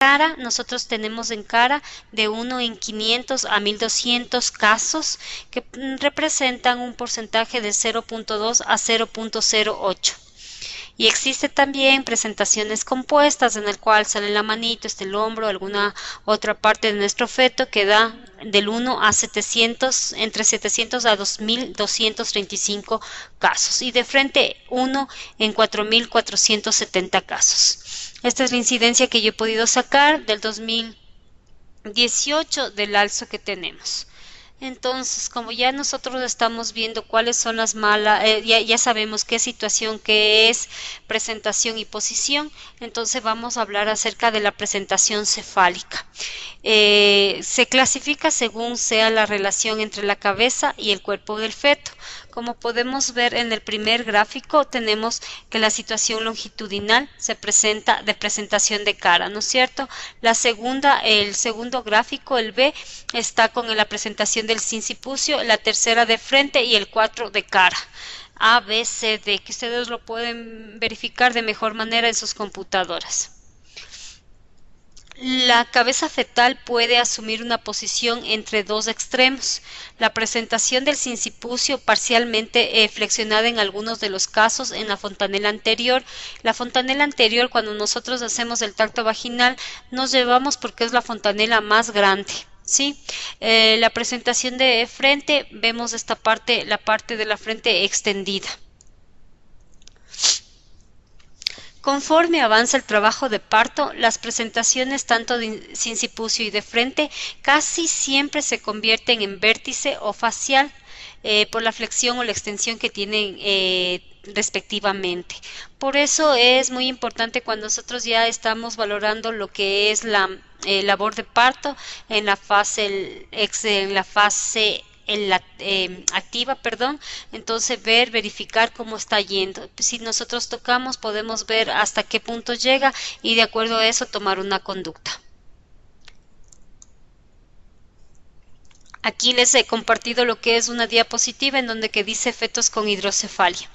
cara, nosotros tenemos en cara de 1 en 500 a 1200 casos que representan un porcentaje de 0.2 a 0.08. Y existe también presentaciones compuestas en el cual sale la manito, el hombro, alguna otra parte de nuestro feto que da del 1 a 700, entre 700 a 2235 casos y de frente 1 en 4470 casos. Esta es la incidencia que yo he podido sacar del 2018 del alzo que tenemos. Entonces, como ya nosotros estamos viendo cuáles son las malas, ya sabemos qué situación, qué es presentación y posición, entonces vamos a hablar acerca de la presentación cefálica. Se clasifica según sea la relación entre la cabeza y el cuerpo del feto. Como podemos ver en el primer gráfico, tenemos que la situación longitudinal se presenta de presentación de cara, ¿no es cierto? El segundo gráfico, el B, está con la presentación del sincipucio, la tercera de frente y el 4 de cara. A, B, C, D, que ustedes lo pueden verificar de mejor manera en sus computadoras. La cabeza fetal puede asumir una posición entre dos extremos. La presentación del sincipucio parcialmente flexionada en algunos de los casos en la fontanela anterior. La fontanela anterior, cuando nosotros hacemos el tacto vaginal, nos llevamos porque es la fontanela más grande. ¿Sí? La presentación de frente, vemos esta parte, la parte de la frente extendida. Conforme avanza el trabajo de parto, las presentaciones tanto de sincipucio y de frente casi siempre se convierten en vértice o facial por la flexión o la extensión que tienen respectivamente. Por eso es muy importante cuando nosotros ya estamos valorando lo que es la labor de parto en la fase activa, entonces verificar cómo está yendo. Si nosotros tocamos, podemos ver hasta qué punto llega y de acuerdo a eso tomar una conducta. Aquí les he compartido lo que es una diapositiva en donde que dice fetos con hidrocefalia.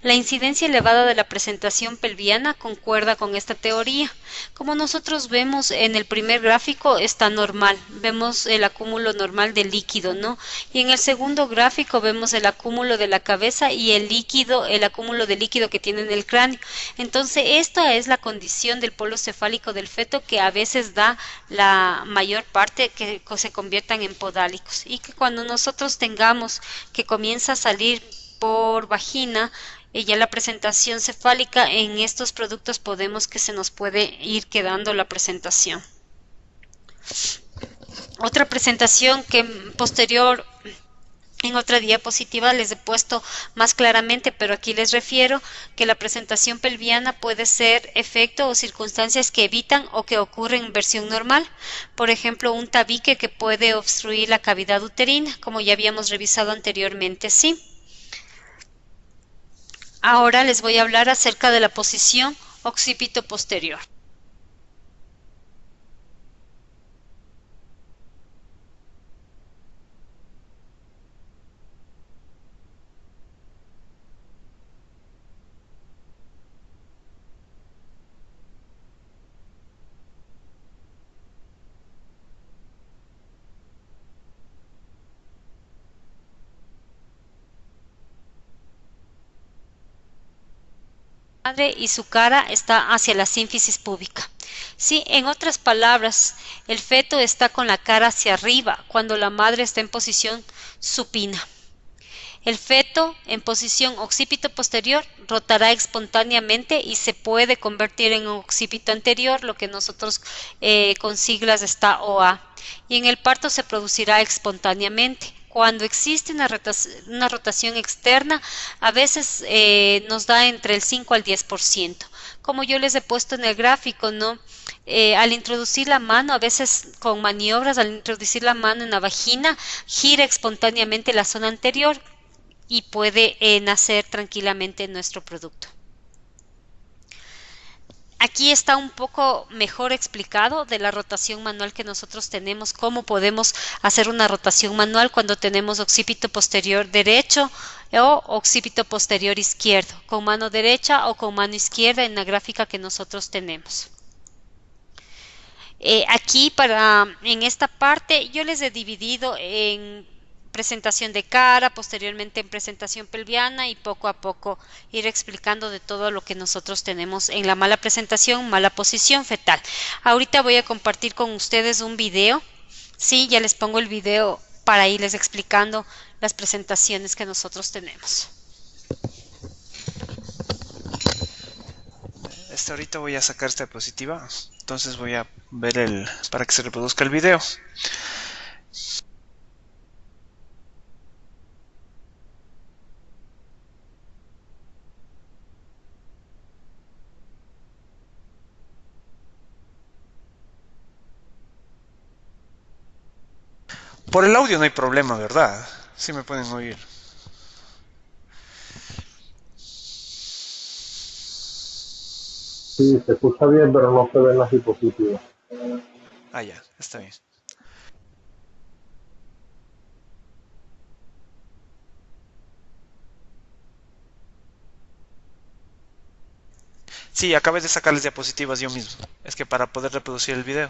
La incidencia elevada de la presentación pelviana concuerda con esta teoría. Como nosotros vemos en el primer gráfico está normal, vemos el acúmulo normal de líquido, ¿no? Y en el segundo gráfico vemos el acúmulo de la cabeza y el acúmulo de líquido que tiene en el cráneo. Entonces esta es la condición del polo cefálico del feto que a veces da la mayor parte que se conviertan en podálicos. Y que cuando nosotros tengamos que comienza a salir por vagina, ya la presentación cefálica en estos productos podemos que se nos puede ir quedando la presentación. Otra presentación que posterior en otra diapositiva les he puesto más claramente, pero aquí les refiero que la presentación pelviana puede ser efecto o circunstancias que evitan o que ocurren en versión normal. Por ejemplo, un tabique que puede obstruir la cavidad uterina, como ya habíamos revisado anteriormente, ¿sí? Ahora les voy a hablar acerca de la posición occipito posterior. Madre y su cara está hacia la sínfisis púbica. Sí, en otras palabras, el feto está con la cara hacia arriba cuando la madre está en posición supina. El feto en posición occipito posterior rotará espontáneamente y se puede convertir en un occipito anterior, lo que nosotros con siglas está OA. Y en el parto se producirá espontáneamente. Cuando existe una rotación externa, a veces nos da entre el 5 al 10%. Como yo les he puesto en el gráfico, ¿no? Al introducir la mano, a veces con maniobras, al introducir la mano en la vagina, gira espontáneamente la zona anterior y puede nacer tranquilamente nuestro producto. Aquí está un poco mejor explicado de la rotación manual que nosotros tenemos, cómo podemos hacer una rotación manual cuando tenemos occipito posterior derecho o occipito posterior izquierdo, con mano derecha o con mano izquierda en la gráfica que nosotros tenemos. Aquí en esta parte yo les he dividido en presentación de cara, posteriormente en presentación pelviana y poco a poco ir explicando de todo lo que nosotros tenemos en la mala presentación, mala posición fetal. Ahorita voy a compartir con ustedes un video. Sí, ya les pongo el video para irles explicando las presentaciones que nosotros tenemos. Ahorita voy a sacar esta diapositiva, entonces voy a ver para que se reproduzca el video. Por el audio no hay problema, ¿verdad? Sí me pueden oír. Sí, se escucha bien, pero no se ven las diapositivas. Ah, ya, está bien. Sí, acabé de sacar las diapositivas yo mismo. Es que para poder reproducir el video.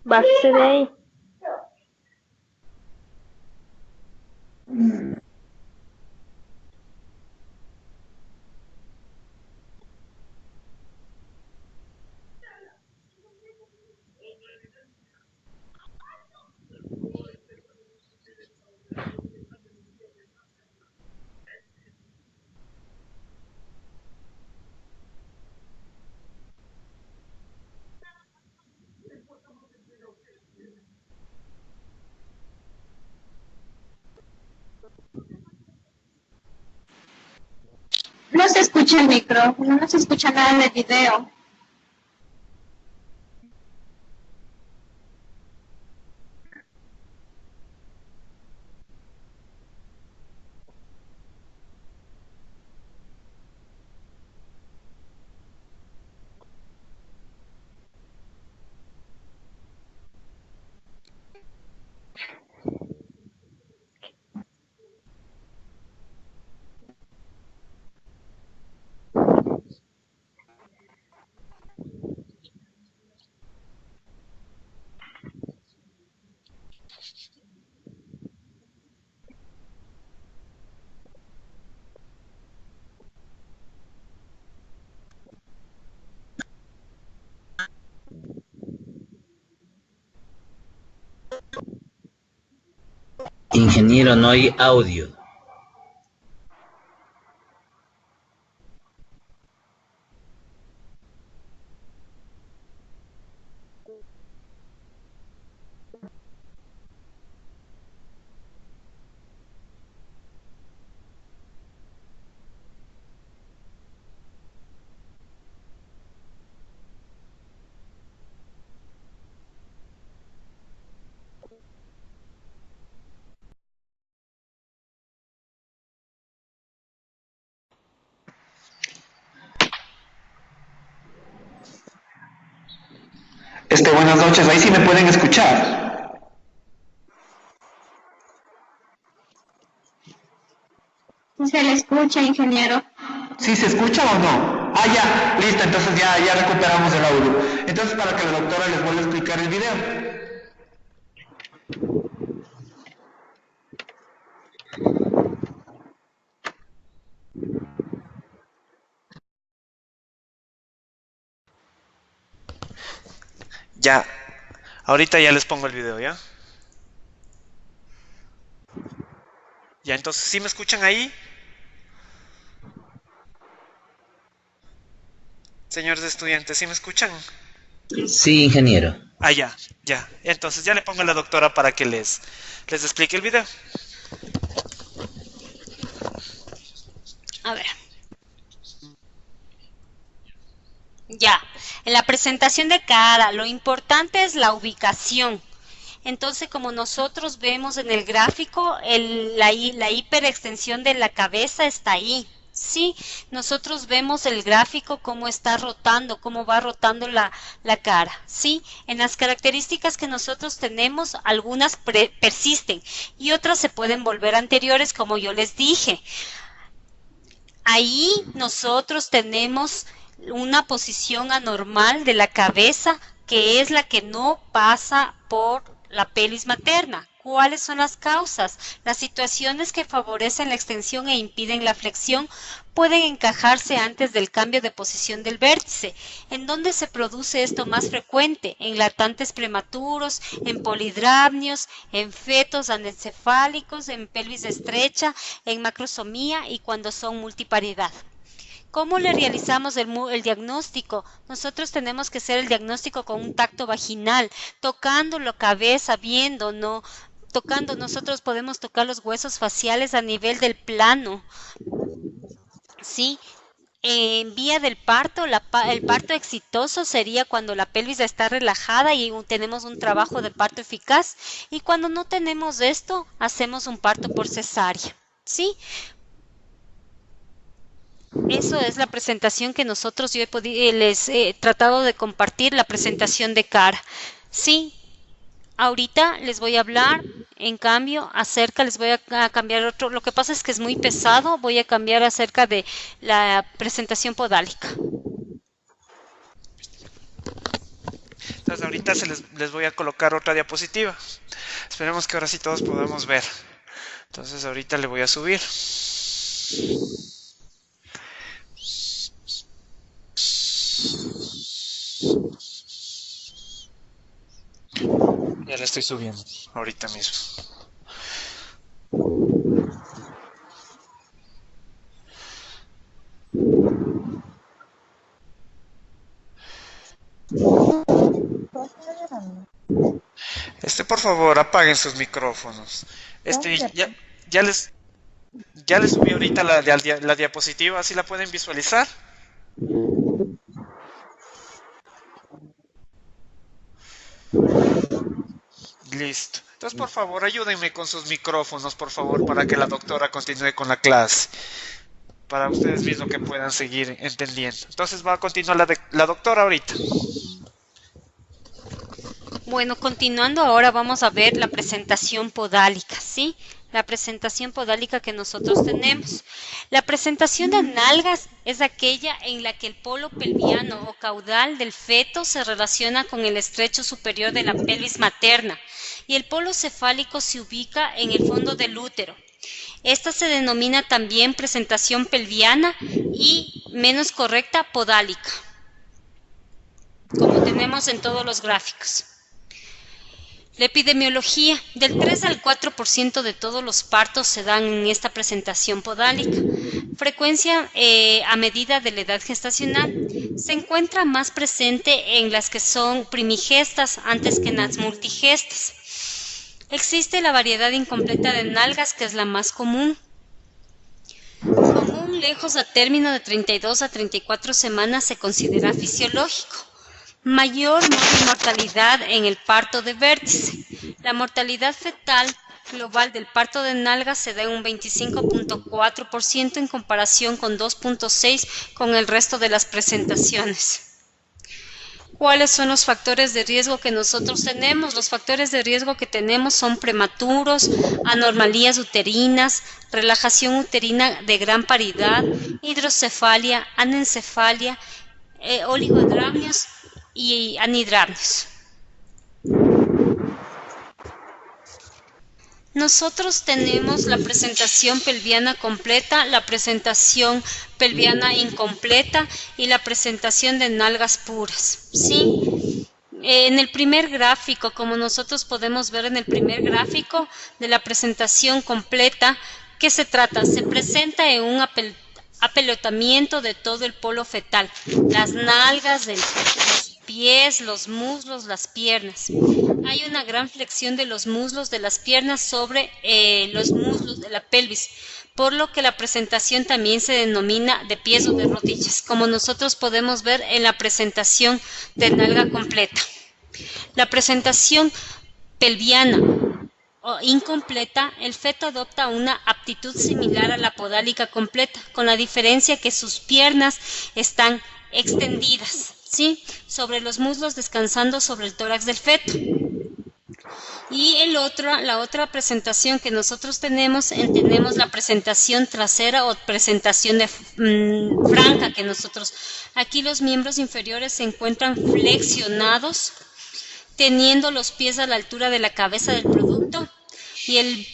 Bájese de ahí. No se escucha el micrófono, no se escucha nada del video. Ingeniero, no hay audio. Buenas noches, ahí sí me pueden escuchar. Se le escucha, ingeniero. ¿Sí se escucha o no? Ah, ya, listo, entonces ya recuperamos el audio. Entonces, para que la doctora les vuelva a explicar el video. Ya, ahorita ya les pongo el video, ¿ya? Ya, entonces, ¿sí me escuchan ahí? Señores estudiantes, ¿sí me escuchan? Sí, ingeniero. Ah, ya. Entonces ya le pongo a la doctora para que les explique el video. A ver. Ya, en la presentación de cara, lo importante es la ubicación. Entonces, como nosotros vemos en el gráfico, la hiperextensión de la cabeza está ahí. Sí, nosotros vemos el gráfico cómo está rotando, cómo va rotando la cara. Sí, en las características que nosotros tenemos, algunas persisten y otras se pueden volver anteriores, como yo les dije. Ahí nosotros tenemos una posición anormal de la cabeza, que es la que no pasa por la pelvis materna. ¿Cuáles son las causas? Las situaciones que favorecen la extensión e impiden la flexión pueden encajarse antes del cambio de posición del vértice. ¿En dónde se produce esto más frecuente? En lactantes prematuros, en polidramnios, en fetos anencefálicos, en pelvis estrecha, en macrosomía y cuando son multiparidad. ¿Cómo le realizamos el diagnóstico? Nosotros tenemos que hacer el diagnóstico con un tacto vaginal, tocando la cabeza, viendo, no tocando. Nosotros podemos tocar los huesos faciales a nivel del plano, ¿sí? En vía del parto, el parto exitoso sería cuando la pelvis está relajada y tenemos un trabajo de parto eficaz. Y cuando no tenemos esto, hacemos un parto por cesárea, ¿sí? Eso es la presentación que nosotros, les he tratado de compartir, la presentación de cara. Sí, ahorita les voy a hablar, en cambio, les voy a cambiar otro. Lo que pasa es que es muy pesado, voy a cambiar acerca de la presentación podálica. Entonces ahorita les voy a colocar otra diapositiva. Esperemos que ahora sí todos podamos ver. Entonces ahorita le voy a subir. Ya le estoy subiendo ahorita mismo. Por favor, apaguen sus micrófonos. Ya les Ya les subí ahorita la diapositiva, así la pueden visualizar. Listo. Entonces, por favor, ayúdenme con sus micrófonos, por favor, para que la doctora continúe con la clase. Para ustedes mismos que puedan seguir entendiendo. Entonces va a continuar la doctora ahorita. Bueno, continuando ahora vamos a ver la presentación podálica, ¿sí? La presentación podálica que nosotros tenemos. La presentación de nalgas es aquella en la que el polo pelviano o caudal del feto se relaciona con el estrecho superior de la pelvis materna y el polo cefálico se ubica en el fondo del útero. Esta se denomina también presentación pelviana y, menos correcta, podálica, como tenemos en todos los gráficos. La epidemiología, del 3 al 4% de todos los partos se dan en esta presentación podálica. Frecuencia a medida de la edad gestacional. Se encuentra más presente en las que son primigestas antes que en las multigestas. Existe la variedad incompleta de nalgas, que es la más común. Común lejos a término de 32 a 34 semanas se considera fisiológico. Mayor mortalidad en el parto de vértice. La mortalidad fetal global del parto de nalgas se da en un 25.4% en comparación con 2.6% con el resto de las presentaciones. ¿Cuáles son los factores de riesgo que nosotros tenemos? Los factores de riesgo que tenemos son prematuros, anormalías uterinas, relajación uterina de gran paridad, hidrocefalia, anencefalia, oligodramios y anidramnios. Nosotros tenemos la presentación pelviana completa, la presentación pelviana incompleta y la presentación de nalgas puras, ¿sí? En el primer gráfico, como nosotros podemos ver en el primer gráfico de la presentación completa, ¿qué se trata? Se presenta en un apelotamiento de todo el polo fetal, las nalgas, los pies, los muslos, las piernas. Hay una gran flexión de los muslos de las piernas sobre los muslos de la pelvis, por lo que la presentación también se denomina de pies o de rodillas, como nosotros podemos ver en la presentación de nalga completa. La presentación pelviana o incompleta, el feto adopta una aptitud similar a la podálica completa, con la diferencia que sus piernas están extendidas, ¿sí?, sobre los muslos, descansando sobre el tórax del feto. Y la otra presentación que nosotros tenemos la presentación trasera o presentación franca, que aquí los miembros inferiores se encuentran flexionados, teniendo los pies a la altura de la cabeza del producto y el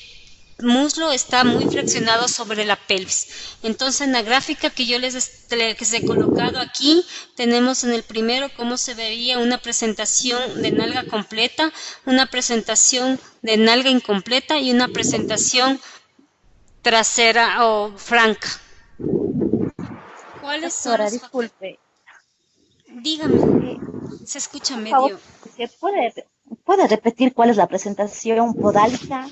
muslo está muy flexionado sobre la pelvis. Entonces, en la gráfica que yo que les he colocado aquí, tenemos en el primero cómo se vería una presentación de nalga completa, una presentación de nalga incompleta y una presentación trasera o franca. ¿Cuáles son Doctora, los disculpe. Dígame, se escucha Por medio. favor, ¿puede repetir cuál es la presentación podálica?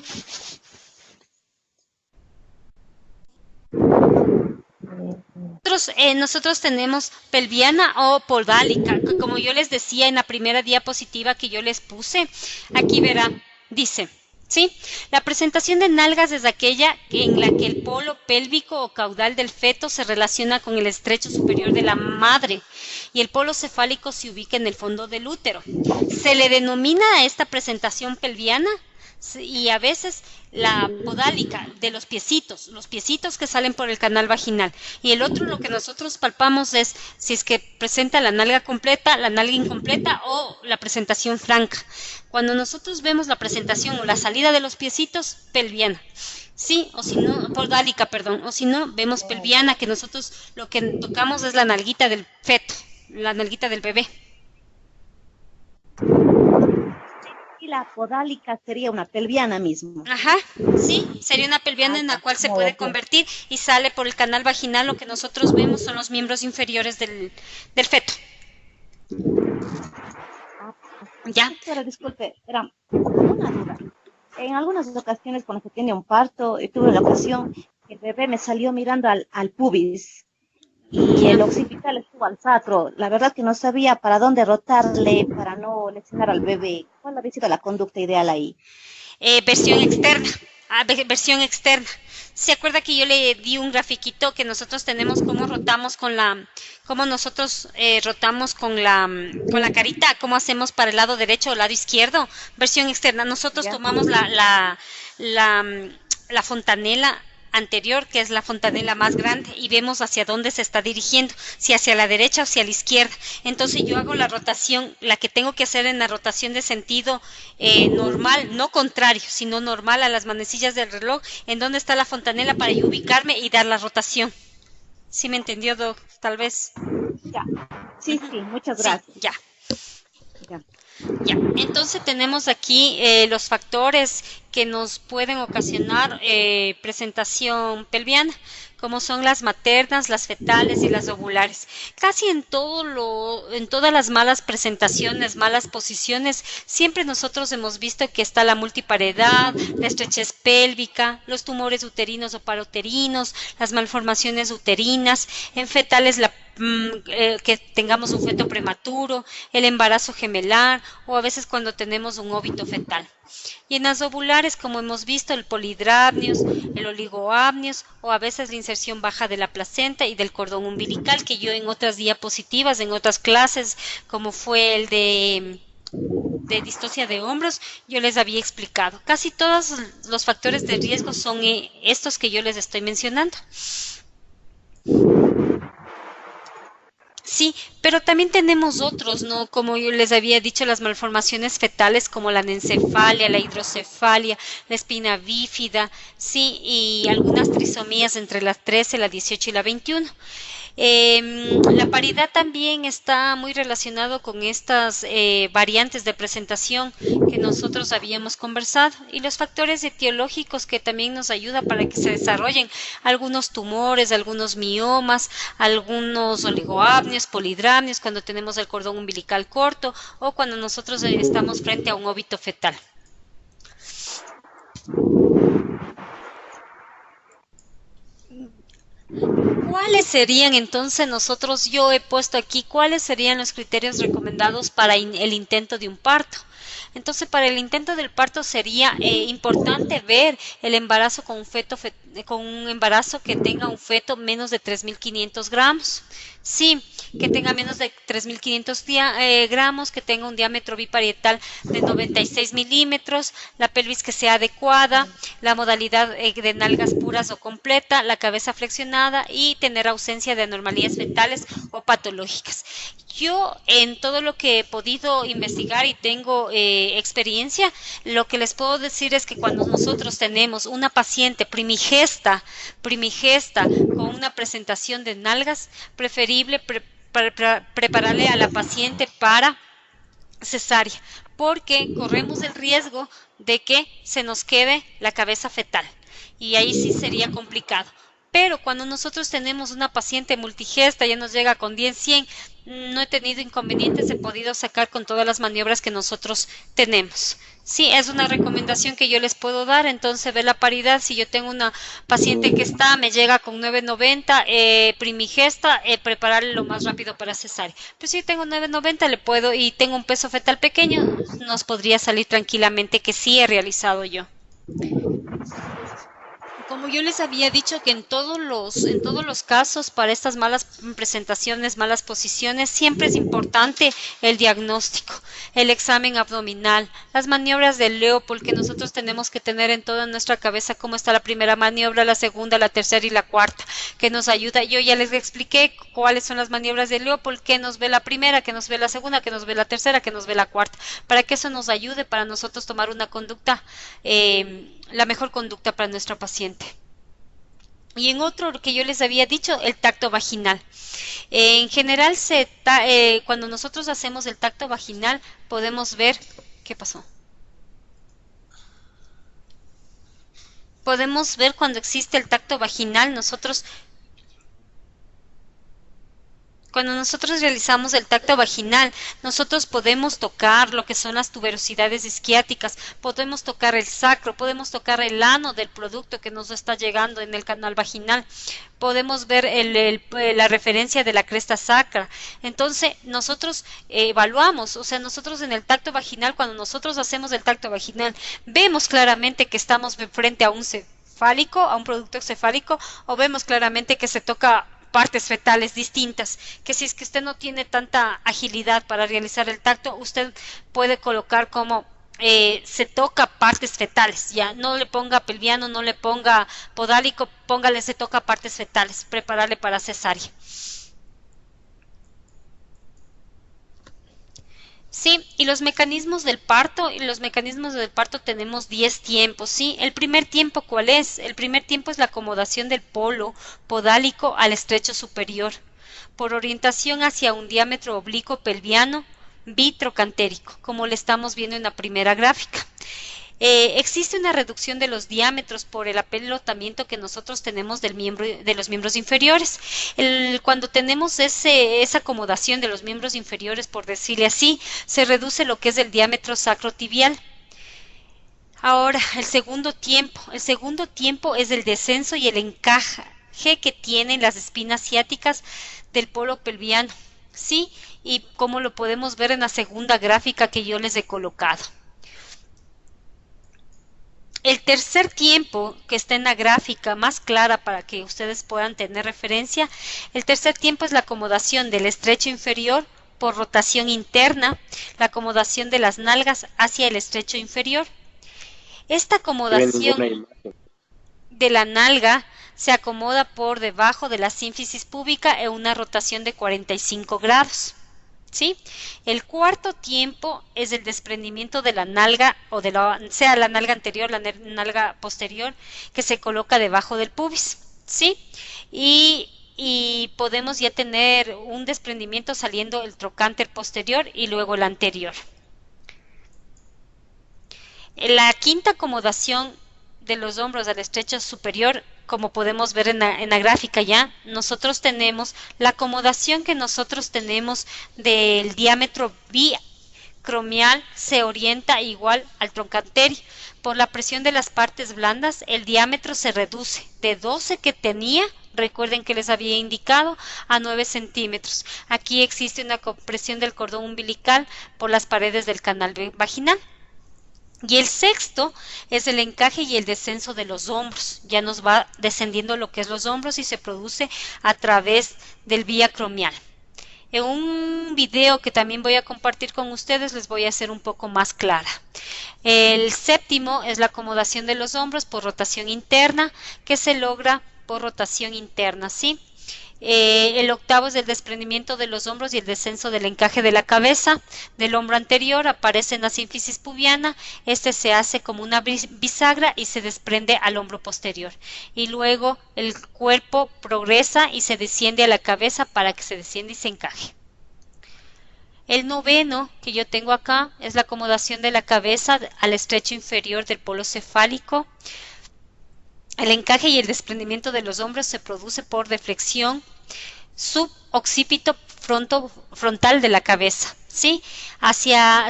Nosotros tenemos pelviana o podálica, como yo les decía en la primera diapositiva que yo les puse. Aquí verá, dice, ¿sí? La presentación de nalgas es aquella en la que el polo pélvico o caudal del feto se relaciona con el estrecho superior de la madre y el polo cefálico se ubica en el fondo del útero. Se le denomina a esta presentación pelviana y a veces la podálica de los piecitos que salen por el canal vaginal. Y el otro, lo que nosotros palpamos es si es que presenta la nalga completa, la nalga incompleta o la presentación franca. Cuando nosotros vemos la presentación o la salida de los piecitos, pelviana. Sí, o si no, podálica, perdón, o si no, vemos pelviana, que nosotros lo que tocamos es la nalguita del feto, la nalguita del bebé. Y la podálica sería una pelviana mismo. Ajá, sí, sería una pelviana en la cual se puede convertir y sale por el canal vaginal. Lo que nosotros vemos son los miembros inferiores del feto. ¿Ya? Pero disculpe, era una duda. En algunas ocasiones cuando se tiene un parto, tuve la ocasión el bebé me salió mirando al pubis y el occipital estuvo al sacro. La verdad que no sabía para dónde rotarle para no lesionar al bebé. ¿Cuál habría sido la conducta ideal ahí? Versión externa. Versión externa. ¿Se acuerda que yo le di un grafiquito que nosotros tenemos cómo rotamos cómo nosotros rotamos con la carita, cómo hacemos para el lado derecho o el lado izquierdo? Versión externa. Nosotros ¿Ya? tomamos la fontanela anterior, que es la fontanela más grande, y vemos hacia dónde se está dirigiendo, si hacia la derecha o hacia la izquierda. Entonces yo hago la rotación, la que tengo que hacer en la rotación de sentido normal, no contrario, sino normal a las manecillas del reloj, en donde está la fontanela para yo ubicarme y dar la rotación. ¿Sí me entendió, Doc? Tal vez. Ya. Sí, sí, muchas Sí, gracias. ya. Ya. Ya, entonces tenemos aquí los factores que nos pueden ocasionar presentación pelviana, como son las maternas, las fetales y las ovulares. Casi en todas las malas presentaciones, malas posiciones, siempre nosotros hemos visto que está la multiparedad, la estrechez pélvica, los tumores uterinos o parouterinos, las malformaciones uterinas, en fetales que tengamos un feto prematuro, el embarazo gemelar o a veces cuando tenemos un óbito fetal. Y en las ovulares, como hemos visto, el polidramnios, el oligoamnios o a veces la inserción baja de la placenta y del cordón umbilical, que yo en otras diapositivas, en otras clases, como fue el de distocia de hombros, yo les había explicado. Casi todos los factores de riesgo son estos que yo les estoy mencionando. Sí, pero también tenemos otros, ¿no? Como yo les había dicho, las malformaciones fetales como la anencefalia, la hidrocefalia, la espina bífida, sí, y algunas trisomías entre las 13, la 18 y la 21. La paridad también está muy relacionado con estas variantes de presentación que nosotros habíamos conversado y los factores etiológicos que también nos ayudan para que se desarrollen algunos tumores, algunos miomas, algunos oligoamnios, polidramnios, cuando tenemos el cordón umbilical corto o cuando nosotros estamos frente a un óbito fetal. ¿Cuáles serían entonces yo he puesto aquí, cuáles serían los criterios recomendados para el intento de un parto? Entonces, para el intento del parto sería importante ver el embarazo con con un embarazo que tenga un feto menos de 3.500 gramos. Sí, que tenga menos de 3.500 gramos, que tenga un diámetro biparietal de 96 milímetros, la pelvis que sea adecuada, la modalidad de nalgas puras o completa, la cabeza flexionada y tener ausencia de anormalías fetales o patológicas. Yo en todo lo que he podido investigar y tengo experiencia, lo que les puedo decir es que cuando nosotros tenemos una paciente primigesta con una presentación de nalgas, preferible prepararle a la paciente para cesárea, porque corremos el riesgo de que se nos quede la cabeza fetal y ahí sí sería complicado. Pero cuando nosotros tenemos una paciente multigesta, ya nos llega con 10, 100, no he tenido inconvenientes, he podido sacar con todas las maniobras que nosotros tenemos. Sí, es una recomendación que yo les puedo dar, entonces ve la paridad, si yo tengo una paciente que me llega con 990, primigesta, prepararle lo más rápido para cesárea. Pero si yo tengo 990 le puedo y tengo un peso fetal pequeño, nos podría salir tranquilamente que sí he realizado yo. Como yo les había dicho que en todos los casos para estas malas presentaciones, malas posiciones, siempre es importante el diagnóstico, el examen abdominal, las maniobras de Leopold que nosotros tenemos que tener en toda nuestra cabeza, cómo está la primera maniobra, la segunda, la tercera y la cuarta, que nos ayuda. Yo ya les expliqué cuáles son las maniobras de Leopold, que nos ve la primera, que nos ve la segunda, que nos ve la tercera, que nos ve la cuarta, para que eso nos ayude para nosotros tomar una conducta, la mejor conducta para nuestra paciente. Y en otro que yo les había dicho, el tacto vaginal. En general, cuando nosotros hacemos el tacto vaginal, podemos ver... ¿Qué pasó? Podemos ver cuando existe el tacto vaginal, nosotros... Cuando nosotros realizamos el tacto vaginal, nosotros podemos tocar lo que son las tuberosidades isquiáticas, podemos tocar el sacro, podemos tocar el ano del producto que nos está llegando en el canal vaginal, podemos ver la referencia de la cresta sacra. Entonces, nosotros evaluamos, o sea, nosotros en el tacto vaginal, cuando nosotros hacemos el tacto vaginal, vemos claramente que estamos frente a un cefálico, a un producto cefálico, o vemos claramente que se toca partes fetales distintas, que si es que usted no tiene tanta agilidad para realizar el tacto, usted puede colocar como se toca partes fetales, ya, no le ponga pelviano, no le ponga podálico, póngale se toca partes fetales, prepararle para cesárea. Sí, y los mecanismos del parto, tenemos 10 tiempos, ¿sí? El primer tiempo, ¿cuál es? El primer tiempo es la acomodación del polo podálico al estrecho superior, por orientación hacia un diámetro oblicuo pelviano bitrocantérico, como le estamos viendo en la primera gráfica. Existe una reducción de los diámetros por el apelotamiento que nosotros tenemos de los miembros inferiores. Cuando tenemos esa acomodación de los miembros inferiores, por decirle así, se reduce lo que es el diámetro sacrotibial. Ahora, el segundo tiempo es el descenso y el encaje que tienen las espinas ciáticas del polo pelviano, ¿sí? Y como lo podemos ver en la segunda gráfica que yo les he colocado. El tercer tiempo, que está en la gráfica más clara para que ustedes puedan tener referencia, el tercer tiempo es la acomodación del estrecho inferior por rotación interna, la acomodación de las nalgas hacia el estrecho inferior. Esta acomodación de la nalga se acomoda por debajo de la sínfisis púbica en una rotación de 45 grados. ¿Sí? El cuarto tiempo es el desprendimiento de la nalga, o sea la nalga anterior, la nalga posterior, que se coloca debajo del pubis, ¿sí? Y podemos ya tener un desprendimiento saliendo el trocánter posterior y luego el anterior. La quinta acomodación de los hombros al estrecho superior, como podemos ver en la gráfica ya, nosotros tenemos la acomodación que nosotros tenemos del diámetro bicromial se orienta igual al trocánter. Por la presión de las partes blandas, el diámetro se reduce de 12 que tenía, recuerden que les había indicado, a 9 centímetros. Aquí existe una compresión del cordón umbilical por las paredes del canal vaginal. Y el sexto es el encaje y el descenso de los hombros. Ya nos va descendiendo lo que es los hombros y se produce a través del vía acromial. En un video que también voy a compartir con ustedes les voy a hacer un poco más clara. El séptimo es la acomodación de los hombros por rotación interna, que se logra por rotación interna, ¿sí? El octavo es el desprendimiento de los hombros y el descenso del encaje de la cabeza. Del hombro anterior aparece en la sínfisis pubiana, este se hace como una bisagra y se desprende al hombro posterior. Y luego el cuerpo progresa y se desciende a la cabeza para que se descienda y se encaje. El noveno que yo tengo acá es la acomodación de la cabeza al estrecho inferior del polo cefálico. El encaje y el desprendimiento de los hombros se produce por deflexión suboccipito frontal de la cabeza, ¿sí?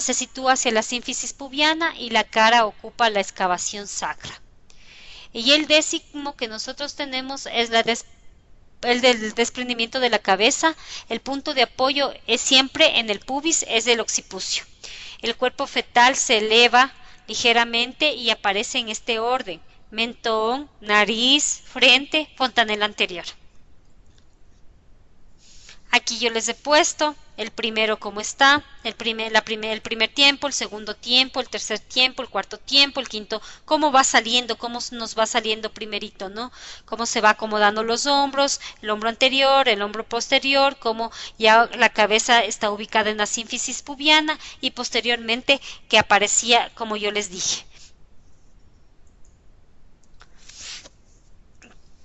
Se sitúa hacia la sínfisis pubiana y la cara ocupa la excavación sacra. Y el décimo que nosotros tenemos es el del desprendimiento de la cabeza. El punto de apoyo es siempre en el pubis, es el occipucio. El cuerpo fetal se eleva ligeramente y aparece en este orden: mentón, nariz, frente, fontanela anterior. Aquí yo les he puesto el primero como está, el primer tiempo, el segundo tiempo, el tercer tiempo, el cuarto tiempo, el quinto, cómo va saliendo, cómo nos va saliendo primerito, ¿no? Cómo se va acomodando los hombros, el hombro anterior, el hombro posterior, cómo ya la cabeza está ubicada en la sínfisis pubiana y posteriormente que aparecía como yo les dije.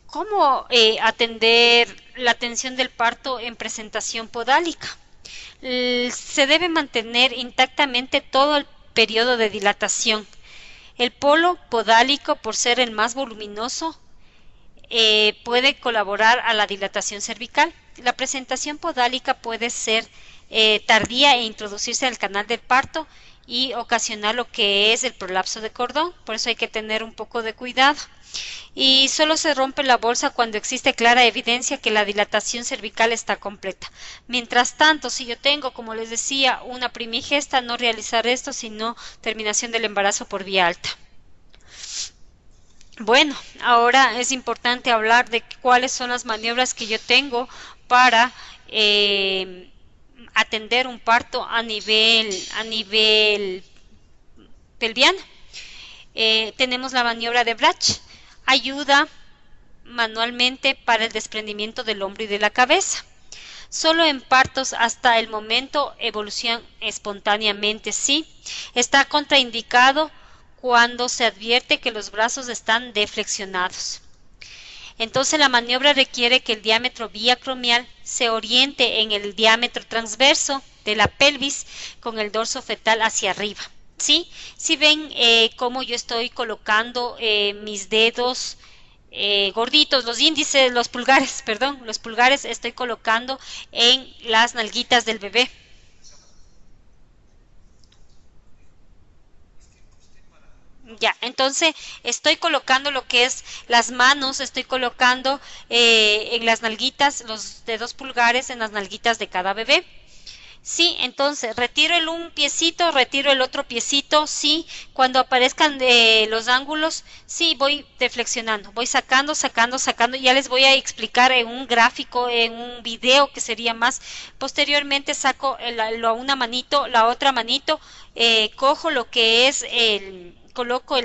¿Cómo atender la atención del parto en presentación podálica? Se debe mantener intactamente todo el periodo de dilatación. El polo podálico, por ser el más voluminoso, puede colaborar a la dilatación cervical. la presentación podálica puede ser tardía e introducirse al canal del parto y ocasionar lo que es el prolapso de cordón, por eso hay que tener un poco de cuidado. Y solo se rompe la bolsa cuando existe clara evidencia que la dilatación cervical está completa. Mientras tanto, si yo tengo, como les decía, una primigesta, no realizar esto, sino terminación del embarazo por vía alta. Bueno, ahora es importante hablar de cuáles son las maniobras que yo tengo para atender un parto a nivel pelviano. Tenemos la maniobra de Brach, ayuda manualmente para el desprendimiento del hombro y de la cabeza. Solo en partos hasta el momento evolución espontáneamente, sí. Está contraindicado cuando se advierte que los brazos están deflexionados. Entonces la maniobra requiere que el diámetro biacromial se oriente en el diámetro transverso de la pelvis con el dorso fetal hacia arriba. ¿Sí? Si ven cómo yo estoy colocando mis dedos gorditos, los índices, los pulgares estoy colocando en las nalguitas del bebé. Ya, entonces estoy colocando lo que es las manos, estoy colocando en las nalguitas, los dedos pulgares en las nalguitas de cada bebé. Sí, entonces retiro un piecito, retiro el otro piecito, sí, cuando aparezcan los ángulos, sí, voy deflexionando, voy sacando, ya les voy a explicar en un gráfico, en un video que sería más, posteriormente saco una manito, la otra manito, cojo lo que es coloco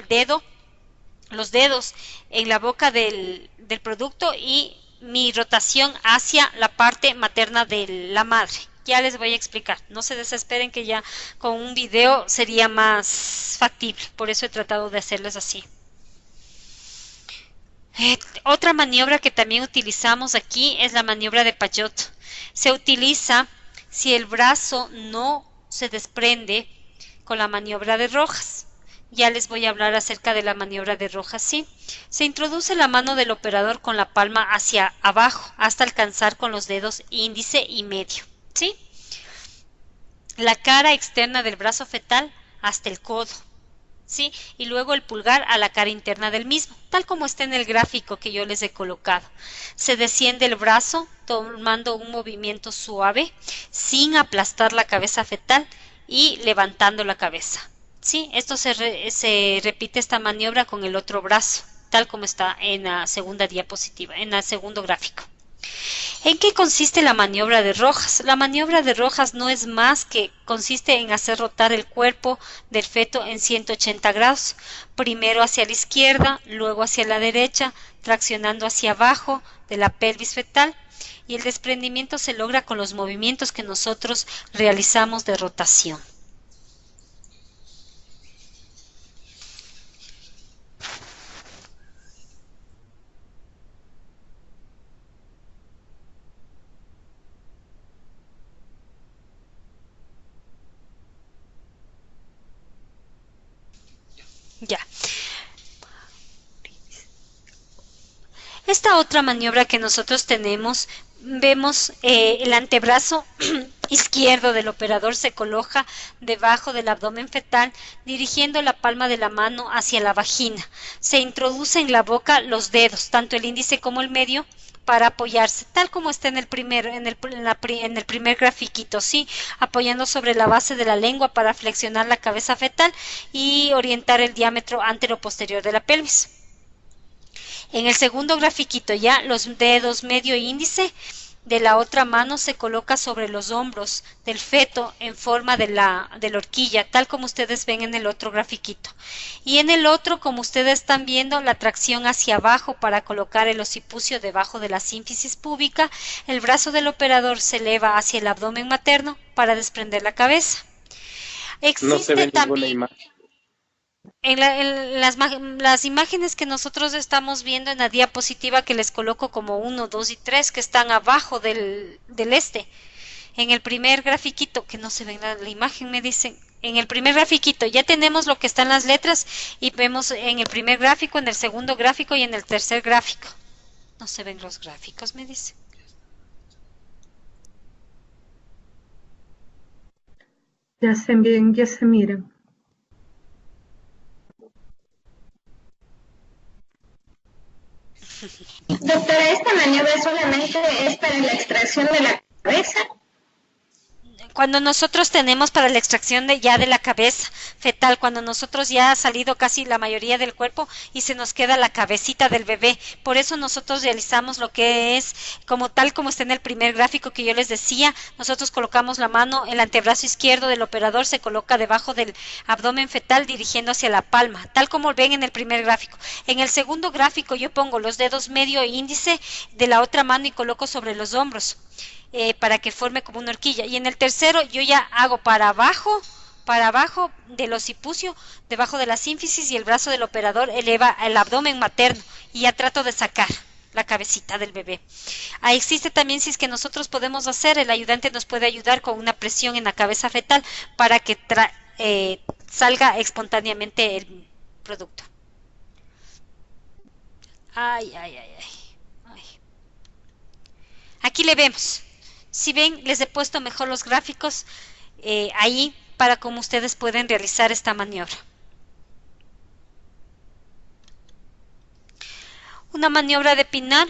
los dedos en la boca del producto y mi rotación hacia la parte materna de la madre. Ya les voy a explicar, no se desesperen que ya con un video sería más factible, por eso he tratado de hacerles así. Otra maniobra que también utilizamos aquí es la maniobra de Payot. Se utiliza si el brazo no se desprende con la maniobra de Rojas. Ya les voy a hablar acerca de la maniobra de Rojas, sí. Se introduce la mano del operador con la palma hacia abajo hasta alcanzar con los dedos índice y medio. ¿Sí? La cara externa del brazo fetal hasta el codo, ¿sí? Y luego el pulgar a la cara interna del mismo, tal como está en el gráfico que yo les he colocado. Se desciende el brazo tomando un movimiento suave, sin aplastar la cabeza fetal y levantando la cabeza, ¿sí? Esto se repite esta maniobra con el otro brazo, tal como está en la segunda diapositiva, en el segundo gráfico. ¿En qué consiste la maniobra de Rojas? La maniobra de Rojas no es más que consiste en hacer rotar el cuerpo del feto en 180 grados, primero hacia la izquierda, luego hacia la derecha, traccionando hacia abajo de la pelvis fetal, y el desprendimiento se logra con los movimientos que nosotros realizamos de rotación. Ya. Esta otra maniobra que nosotros tenemos, vemos el antebrazo izquierdo del operador se coloca debajo del abdomen fetal, dirigiendo la palma de la mano hacia la vagina. Se introduce en la boca los dedos, tanto el índice como el medio, para apoyarse, tal como está en el primer grafiquito, ¿sí? Apoyando sobre la base de la lengua para flexionar la cabeza fetal y orientar el diámetro antero-posterior de la pelvis. En el segundo grafiquito ya los dedos medio e índice de la otra mano se coloca sobre los hombros del feto en forma de la horquilla, tal como ustedes ven en el otro grafiquito. Y en el otro, como ustedes están viendo, la tracción hacia abajo para colocar el occipucio debajo de la sínfisis púbica, el brazo del operador se eleva hacia el abdomen materno para desprender la cabeza. Existe no se ve también ninguna imagen. en las imágenes que nosotros estamos viendo en la diapositiva que les coloco como 1, 2 y 3 que están abajo del en el primer grafiquito, que no se ve la imagen, me dicen, en el primer grafiquito ya tenemos lo que están las letras y vemos en el primer gráfico, en el segundo gráfico y en el tercer gráfico. No se ven los gráficos, me dicen. Ya se miran. Doctora, esta maniobra solamente es para la extracción de la cabeza. Cuando nosotros tenemos para la extracción de la cabeza fetal, cuando nosotros ya ha salido casi la mayoría del cuerpo y se nos queda la cabecita del bebé, por eso nosotros realizamos lo que es tal como está en el primer gráfico que yo les decía, nosotros colocamos la mano, el antebrazo izquierdo del operador se coloca debajo del abdomen fetal dirigiendo hacia la palma, tal como ven en el primer gráfico. En el segundo gráfico yo pongo los dedos medio e índice de la otra mano y coloco sobre los hombros. Para que forme como una horquilla. Y en el tercero yo ya hago para abajo del occipucio, debajo de la sínfisis, y el brazo del operador eleva el abdomen materno y ya trato de sacar la cabecita del bebé. Existe también, si es que nosotros podemos hacer, el ayudante nos puede ayudar con una presión en la cabeza fetal para que salga espontáneamente el producto. Ay. Aquí le vemos. Si ven, les he puesto mejor los gráficos ahí para cómo ustedes pueden realizar esta maniobra. Una maniobra de pinar,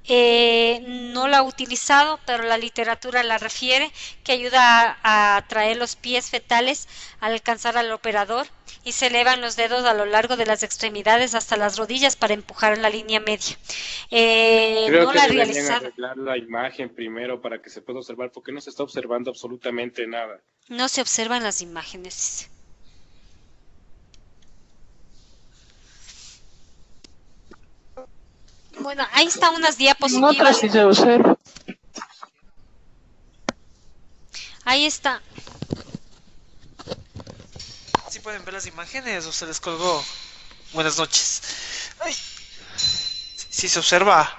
no la he utilizado, pero la literatura la refiere, que ayuda a traer los pies fetales al alcanzar al operador y se elevan los dedos a lo largo de las extremidades hasta las rodillas para empujar en la línea media. Creo no que la he deberían realizado. arreglar la imagen primero para que se pueda observar, porque no se está observando absolutamente nada. No se observan las imágenes. Bueno, ahí están unas diapositivas. Otra sí se observa. Ahí está. ¿Sí pueden ver las imágenes o se les colgó? Buenas noches. Ay. Sí se observa.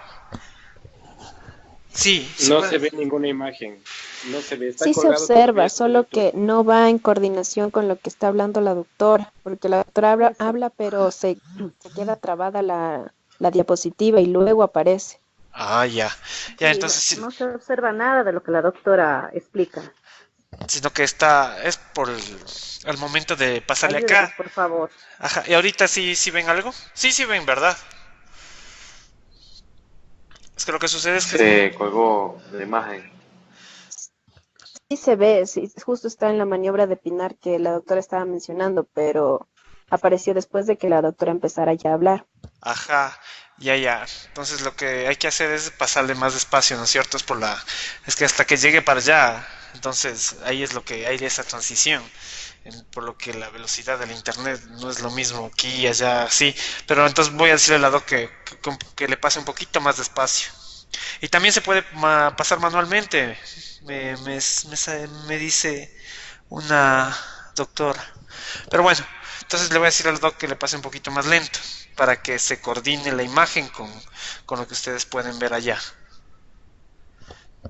Sí. No se ve ninguna imagen. No se ve. Está Sí se colgado observa, todo solo esto. que no va en coordinación con lo que está hablando la doctora, porque la doctora habla pero se queda trabada la diapositiva y luego aparece. Ah, ya. Ya, entonces, No se observa nada de lo que la doctora explica. sino que es por el momento de pasarle Ayúdenos, acá. por favor. Ajá. ¿Y ahorita sí ven algo? Sí ven, ¿verdad? Es que lo que sucede es que... Se colgó la imagen. Sí se ve, sí, justo está en la maniobra de Pinar que la doctora estaba mencionando, pero apareció después de que la doctora empezara ya a hablar. Ajá, ya. Entonces lo que hay que hacer es pasarle más despacio, ¿no es cierto? Es que hasta que llegue para allá, entonces ahí es lo que hay de esa transición. Por lo que la velocidad del internet no es lo mismo aquí y allá, sí. Pero entonces voy a decirle a la doc que le pase un poquito más despacio. Y también se puede pasar manualmente, me dice una doctora. Pero bueno, entonces le voy a decir al doc que le pase un poquito más lento para que se coordine la imagen con lo que ustedes pueden ver allá.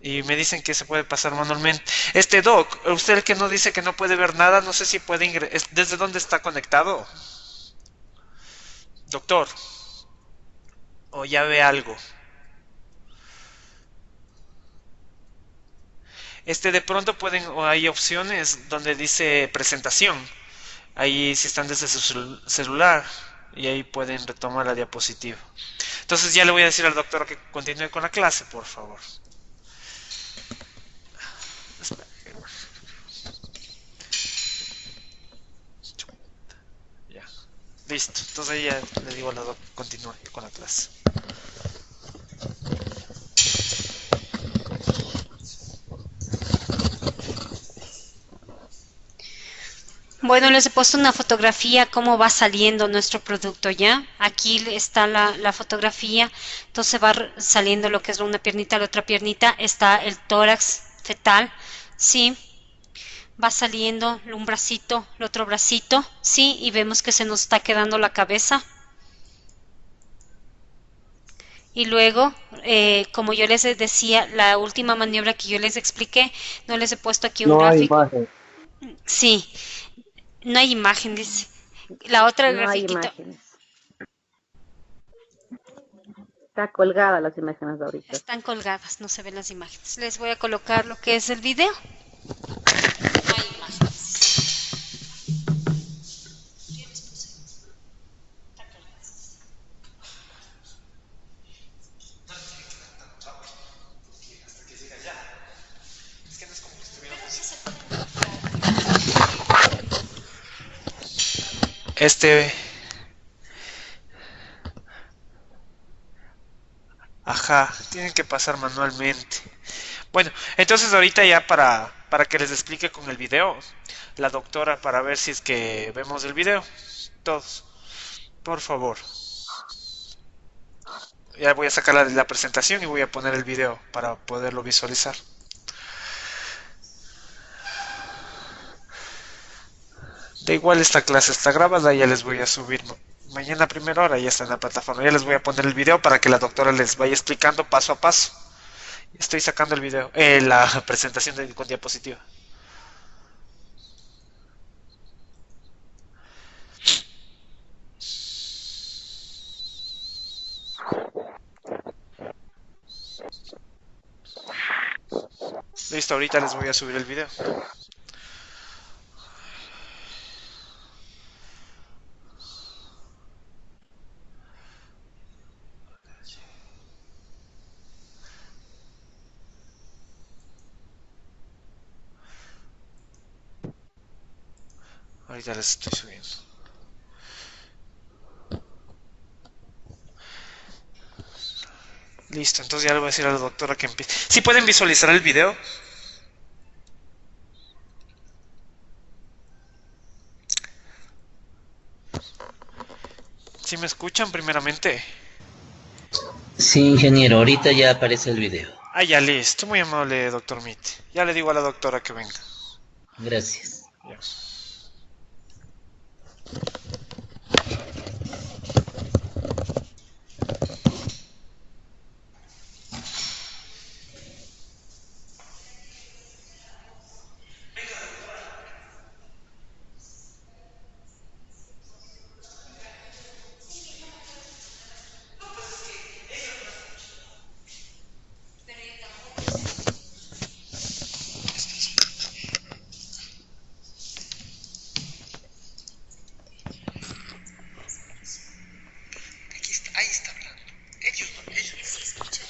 Y me dicen que se puede pasar manualmente. Doc, usted el que no dice que no puede ver nada, no sé si puede ingresar. ¿Desde dónde está conectado? Doctor. ¿O ya ve algo? De pronto hay opciones donde dice presentación. Ahí si están desde su celular y ahí pueden retomar la diapositiva. Entonces ya le voy a decir al doctor que continúe con la clase, por favor. Ya. Listo. Entonces ahí ya le digo a la doctora que continúe con la clase. Bueno, les he puesto una fotografía cómo va saliendo nuestro producto, ¿ya? Aquí está la fotografía, entonces va saliendo lo que es una piernita, la otra piernita, está el tórax fetal, ¿sí? Va saliendo un bracito, el otro bracito, ¿sí? Y vemos que se nos está quedando la cabeza. Y luego, como yo les decía, la última maniobra que yo les expliqué, no les he puesto aquí un gráfico. No hay imagen. Sí. No hay imagen, dice. La otra No hay grafiquito. imágenes. Está colgada las imágenes de ahorita. Están colgadas, no se ven las imágenes. Les voy a colocar lo que es el video. No hay imágenes. Ajá, tienen que pasar manualmente. Bueno, entonces ahorita ya para que les explique con el video, la doctora, para ver si es que vemos el video. Todos, por favor. Ya voy a sacar la presentación y voy a poner el video para poderlo visualizar. Da igual, esta clase está grabada, ya les voy a subir. Mañana a primera hora ya está en la plataforma. Ya les voy a poner el video para que la doctora les vaya explicando paso a paso. Estoy sacando el video, la presentación con diapositiva. Listo, ahorita les voy a subir el video. Ahorita les estoy subiendo. Listo, entonces ya le voy a decir a la doctora que empiece. ¿Sí pueden visualizar el video? ¿Sí me escuchan primeramente? Sí, ingeniero, ahorita ya aparece el video. Ah, ya listo, muy amable, doctor Mit. Ya le digo a la doctora que venga. Gracias. Ya. Ahí está hablando. Ellos sí escuchan.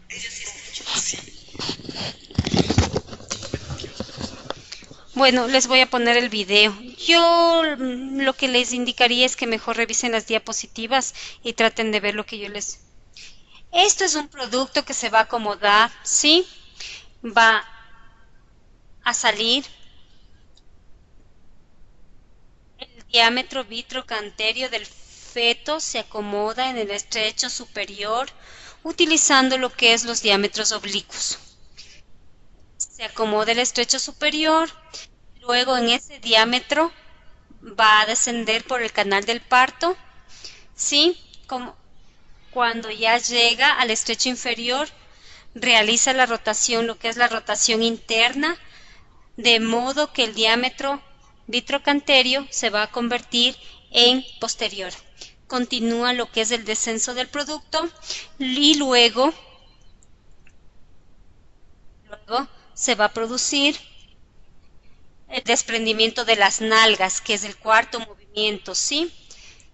Ellos sí escuchan. Sí. Bueno, les voy a poner el video. Yo lo que les indicaría es que mejor revisen las diapositivas y traten de ver lo que yo les... Esto es un producto que se va a acomodar, ¿sí? Va a salir el diámetro vitrocanterio del feto, se acomoda en el estrecho superior utilizando lo que es los diámetros oblicuos. Se acomoda el estrecho superior, luego en ese diámetro va a descender por el canal del parto, ¿sí? Como cuando ya llega al estrecho inferior, realiza la rotación, lo que es la rotación interna, de modo que el diámetro vitrocanterio se va a convertir en posterior. Continúa lo que es el descenso del producto y luego se va a producir el desprendimiento de las nalgas, que es el cuarto movimiento, ¿sí?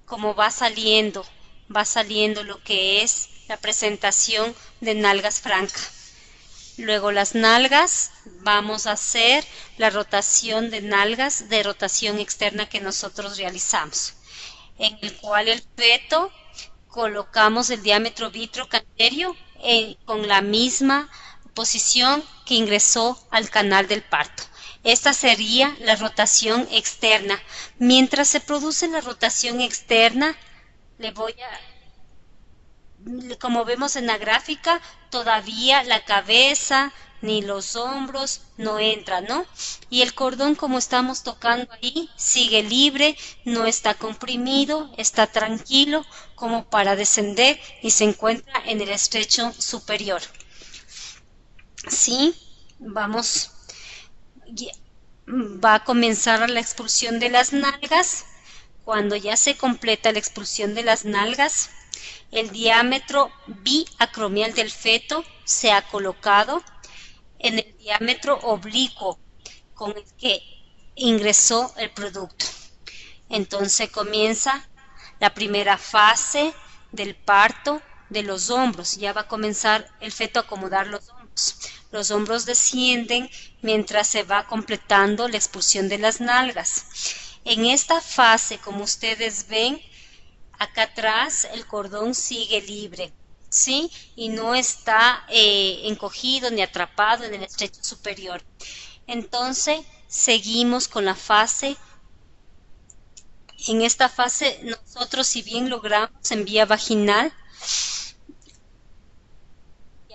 Como va saliendo lo que es la presentación de nalgas franca. Luego las nalgas, vamos a hacer la rotación de nalgas de rotación externa que nosotros realizamos, en el cual el feto colocamos el diámetro vitrocanterio con la misma posición que ingresó al canal del parto. Esta sería la rotación externa. Mientras se produce la rotación externa, como vemos en la gráfica, todavía la cabeza ni los hombros no entran, ¿no? Y el cordón, como estamos tocando ahí, sigue libre, no está comprimido, está tranquilo como para descender y se encuentra en el estrecho superior. Sí, va a comenzar la expulsión de las nalgas. Cuando ya se completa la expulsión de las nalgas, el diámetro biacromial del feto se ha colocado en el diámetro oblicuo con el que ingresó el producto. Entonces comienza la primera fase del parto de los hombros. Ya va a comenzar el feto a acomodar los hombros. Los hombros descienden mientras se va completando la expulsión de las nalgas. En esta fase, como ustedes ven, acá atrás el cordón sigue libre, ¿sí? Y no está encogido ni atrapado en el estrecho superior. Entonces, seguimos con la fase. En esta fase, nosotros, si bien logramos en vía vaginal,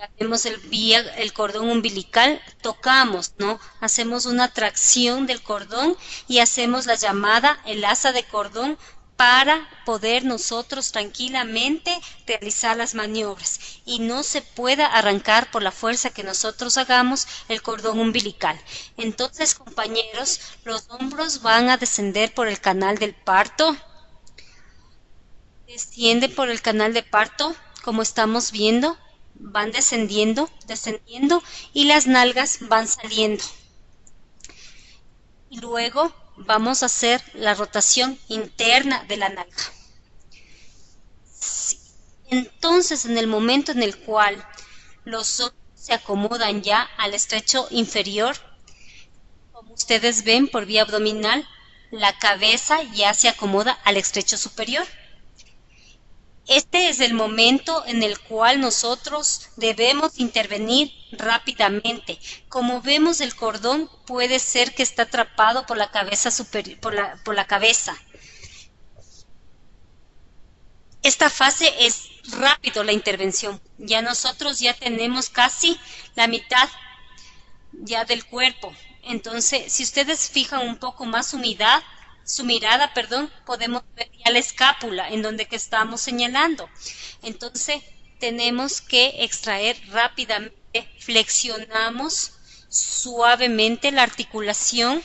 hacemos el cordón umbilical, tocamos, ¿no? Hacemos una tracción del cordón y hacemos la llamada, el asa de cordón, para poder nosotros tranquilamente realizar las maniobras y no se pueda arrancar por la fuerza que nosotros hagamos el cordón umbilical. Entonces, compañeros, los hombros van a descender por el canal del parto. Desciende por el canal de parto, como estamos viendo. Van descendiendo, descendiendo y las nalgas van saliendo. Y luego vamos a hacer la rotación interna de la nalga. Sí. Entonces, en el momento en el cual los hombros se acomodan ya al estrecho inferior, como ustedes ven por vía abdominal, la cabeza ya se acomoda al estrecho superior. Este es el momento en el cual nosotros debemos intervenir rápidamente. Como vemos, el cordón puede ser que está atrapado por la cabeza superior, por la cabeza. Esta fase es rápido la intervención. Ya nosotros ya tenemos casi la mitad ya del cuerpo. Entonces, si ustedes fijan un poco más su mirada, podemos ver ya la escápula en donde que estamos señalando. Entonces, tenemos que extraer rápidamente, flexionamos suavemente la articulación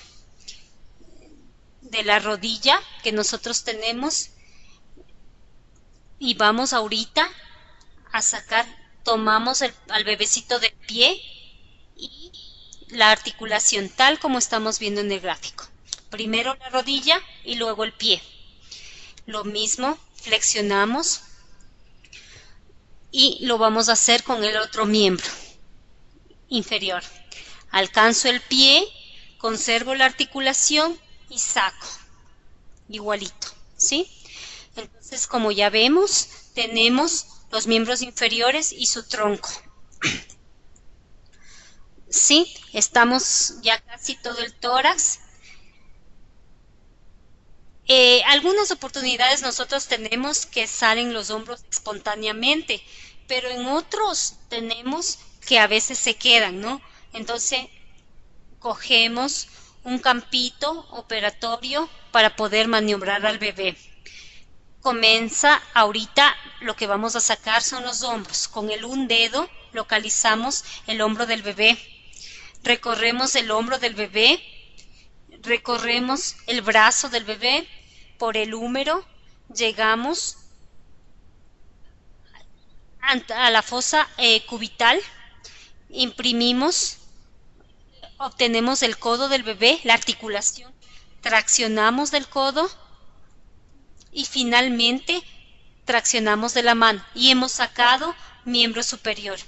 de la rodilla que nosotros tenemos y vamos ahorita a sacar, tomamos al bebecito del pie y la articulación tal como estamos viendo en el gráfico. Primero la rodilla y luego el pie. Lo mismo, flexionamos y lo vamos a hacer con el otro miembro inferior. Alcanzo el pie, conservo la articulación y saco. Igualito, ¿sí? Entonces, como ya vemos, tenemos los miembros inferiores y su tronco. ¿Sí? Estamos ya casi todo el tórax. Algunas oportunidades nosotros tenemos que salen los hombros espontáneamente, pero en otros tenemos que a veces se quedan, ¿no? Entonces, cogemos un campito operatorio para poder maniobrar al bebé. Comienza ahorita, lo que vamos a sacar son los hombros. Con un dedo localizamos el hombro del bebé. Recorremos el hombro del bebé. Recorremos el brazo del bebé por el húmero, llegamos a la fosa cubital, imprimimos, obtenemos el codo del bebé, la articulación, traccionamos del codo y finalmente traccionamos de la mano y hemos sacado miembro superior.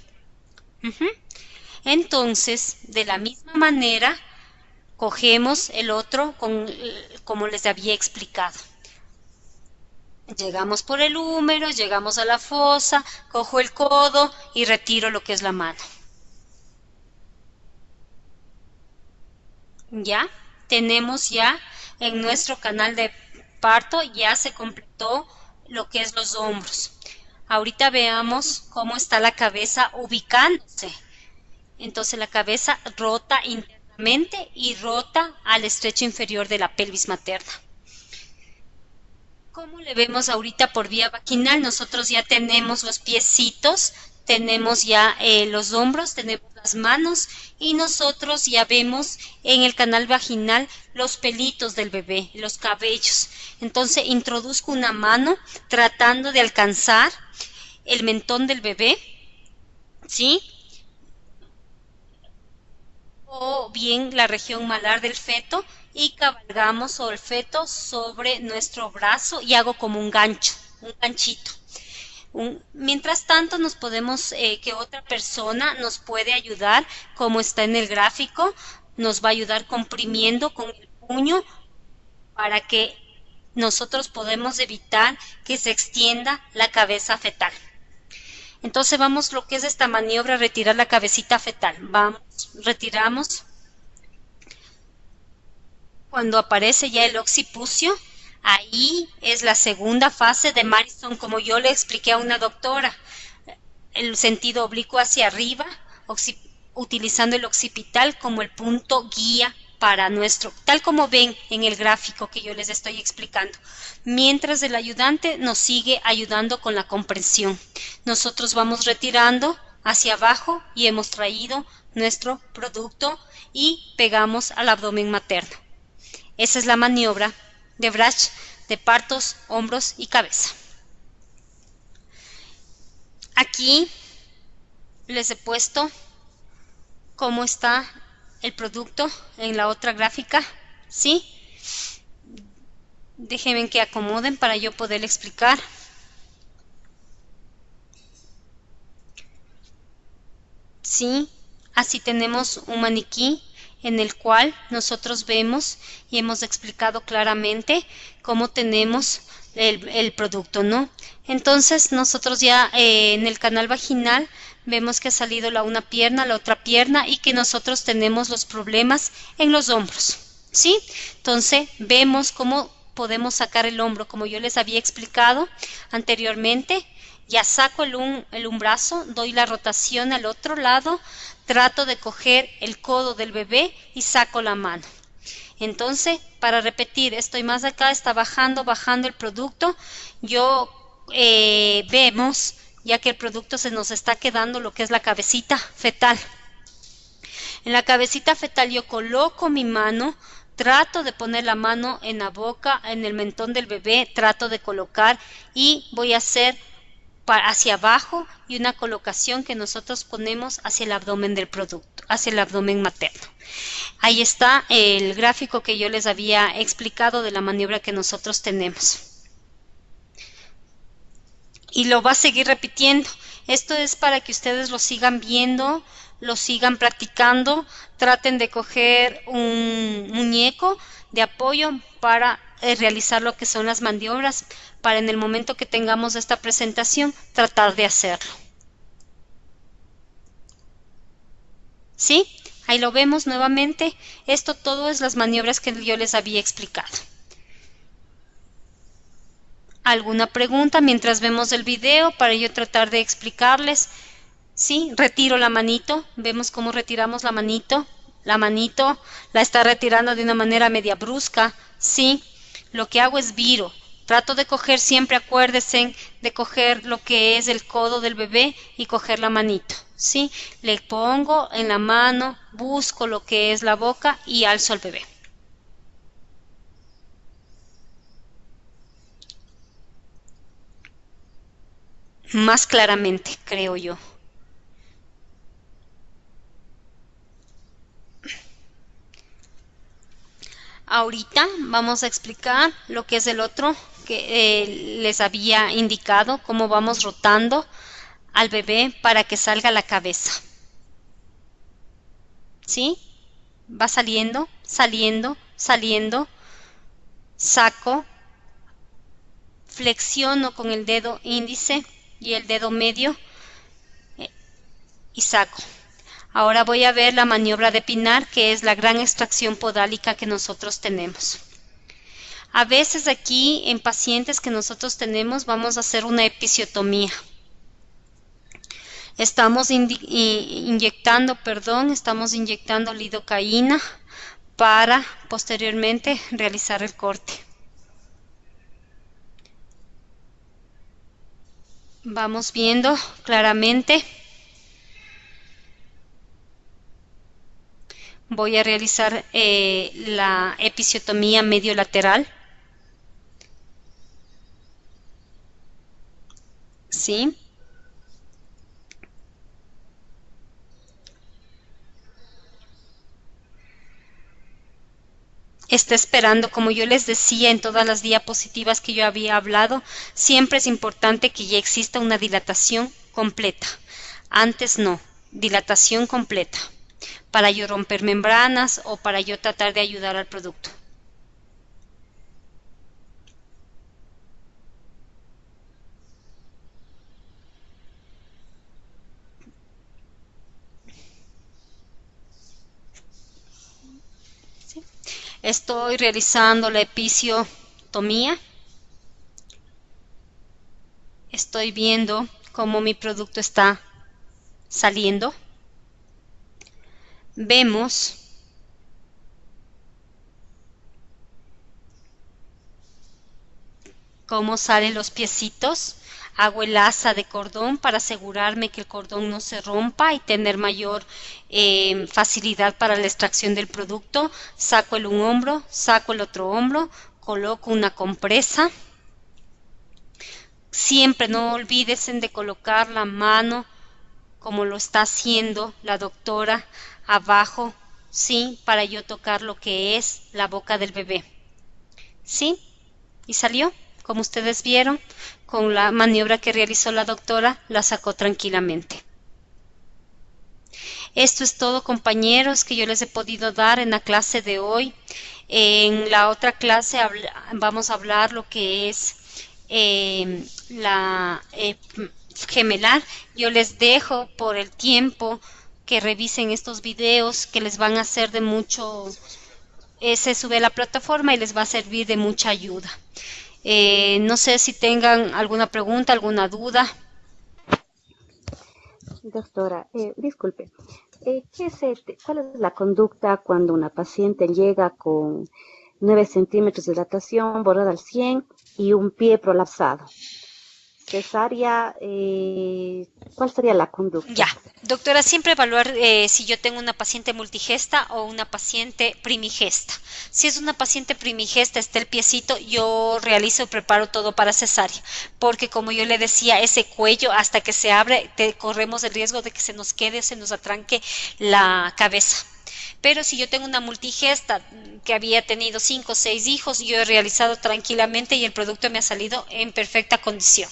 Entonces, de la misma manera, cogemos el otro como les había explicado. Llegamos por el húmero, llegamos a la fosa, cojo el codo y retiro lo que es la mano. Ya tenemos ya en nuestro canal de parto, ya se completó lo que es los hombros. Ahorita veamos cómo está la cabeza ubicándose. Entonces la cabeza rota internamente y rota al estrecho inferior de la pelvis materna. Como le vemos ahorita por vía vaginal, nosotros ya tenemos los piecitos, tenemos ya los hombros, tenemos las manos y nosotros ya vemos en el canal vaginal los pelitos del bebé, los cabellos. Entonces introduzco una mano tratando de alcanzar el mentón del bebé, ¿sí? O bien la región malar del feto y cabalgamos el feto sobre nuestro brazo y hago como un gancho, un ganchito. Mientras tanto nos podemos, que otra persona nos puede ayudar, como está en el gráfico, nos va a ayudar comprimiendo con el puño para que nosotros podamos evitar que se extienda la cabeza fetal. Entonces vamos lo que es esta maniobra, retirar la cabecita fetal. Vamos, retiramos. Cuando aparece ya el occipucio, ahí es la segunda fase de Marisson, como yo le expliqué a una doctora. El sentido oblicuo hacia arriba, utilizando el occipital como el punto guía para nuestro, tal como ven en el gráfico que yo les estoy explicando, mientras el ayudante nos sigue ayudando con la comprensión. Nosotros vamos retirando hacia abajo y hemos traído nuestro producto y pegamos al abdomen materno. Esa es la maniobra de Brach de partos, hombros y cabeza. Aquí les he puesto cómo está el producto en la otra gráfica, ¿sí? Déjenme que acomoden para yo poder explicar. Sí, así tenemos un maniquí en el cual nosotros vemos y hemos explicado claramente cómo tenemos el producto, ¿no? Entonces nosotros ya en el canal vaginal vemos que ha salido una pierna, la otra pierna y que nosotros tenemos los problemas en los hombros, ¿sí? Entonces vemos cómo podemos sacar el hombro, como yo les había explicado anteriormente. Ya saco un brazo, doy la rotación al otro lado, trato de coger el codo del bebé y saco la mano. Entonces, para repetir, estoy más acá, está bajando el producto. Vemos ya que el producto se nos está quedando lo que es la cabecita fetal. En la cabecita fetal yo coloco mi mano, trato de poner la mano en la boca, en el mentón del bebé, trato de colocar y voy a hacer hacia abajo y una colocación que nosotros ponemos hacia el abdomen del producto, hacia el abdomen materno. Ahí está el gráfico que yo les había explicado de la maniobra que nosotros tenemos. Y lo va a seguir repitiendo. Esto es para que ustedes lo sigan viendo, lo sigan practicando. Traten de coger un muñeco de apoyo para realizar lo que son las maniobras, para en el momento que tengamos esta presentación tratar de hacerlo. ¿Sí? Ahí lo vemos nuevamente. Esto todo es las maniobras que yo les había explicado. ¿Alguna pregunta mientras vemos el video para yo tratar de explicarles? Sí, retiro la manito. Vemos cómo retiramos la manito. La manito la está retirando de una manera media brusca. Sí, lo que hago es viro. Trato de coger siempre, acuérdense, de coger lo que es el codo del bebé y coger la manito. ¿Sí? Le pongo en la mano, busco lo que es la boca y alzo al bebé. Más claramente, creo yo. Ahorita vamos a explicar lo que es el otro que les había indicado, cómo vamos rotando al bebé para que salga la cabeza. ¿Sí? Va saliendo, saliendo, saliendo. Saco, flexiono con el dedo índice y el dedo medio y saco. Ahora voy a ver la maniobra de pinar, que es la gran extracción podálica que nosotros tenemos. A veces aquí en pacientes que nosotros tenemos vamos a hacer una episiotomía. Estamos inyectando lidocaína para posteriormente realizar el corte. Vamos viendo claramente. Voy a realizar la episiotomía medio lateral. ¿Sí? Está esperando, como yo les decía en todas las diapositivas que yo había hablado, siempre es importante que ya exista una dilatación completa. Antes no, dilatación completa, para yo romper membranas o para yo tratar de ayudar al producto. Estoy realizando la episiotomía. Estoy viendo cómo mi producto está saliendo. Vemos cómo salen los piecitos. Hago el asa de cordón para asegurarme que el cordón no se rompa y tener mayor facilidad para la extracción del producto. Saco un hombro, saco el otro hombro, coloco una compresa. Siempre no olvides de colocar la mano como lo está haciendo la doctora abajo, ¿sí? Para yo tocar lo que es la boca del bebé. ¿Sí? ¿Y salió? Como ustedes vieron, con la maniobra que realizó la doctora, la sacó tranquilamente. Esto es todo, compañeros, que yo les he podido dar en la clase de hoy. En la otra clase vamos a hablar lo que es la gemelar. Yo les dejo por el tiempo que revisen estos videos que les van a hacer de mucho, se sube a la plataforma y les va a servir de mucha ayuda. No sé si tengan alguna pregunta, alguna duda. Doctora, disculpe, ¿cuál es la conducta cuando una paciente llega con 9 centímetros de dilatación, borrada al 100 y un pie prolapsado? Cesárea, ¿cuál sería la conducta? Ya, doctora, siempre evaluar si yo tengo una paciente multigesta o una paciente primigesta. Si es una paciente primigesta, está el piecito, yo realizo y preparo todo para cesárea, porque como yo le decía, ese cuello hasta que se abre, corremos el riesgo de que se nos quede o se nos atranque la cabeza. Pero si yo tengo una multigesta que había tenido 5 o 6 hijos, yo he realizado tranquilamente y el producto me ha salido en perfecta condición.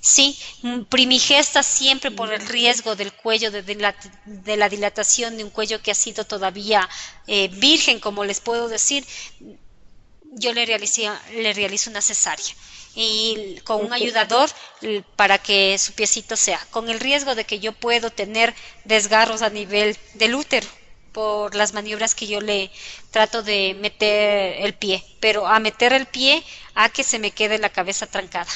Sí, primigesta siempre por el riesgo del cuello, de la dilatación de un cuello que ha sido todavía virgen, como les puedo decir, yo le realizo una cesárea y con un ayudador para que su piecito sea, con el riesgo de que yo puedo tener desgarros a nivel del útero por las maniobras que yo le trato de meter el pie, pero a meter el pie a que se me quede la cabeza trancada.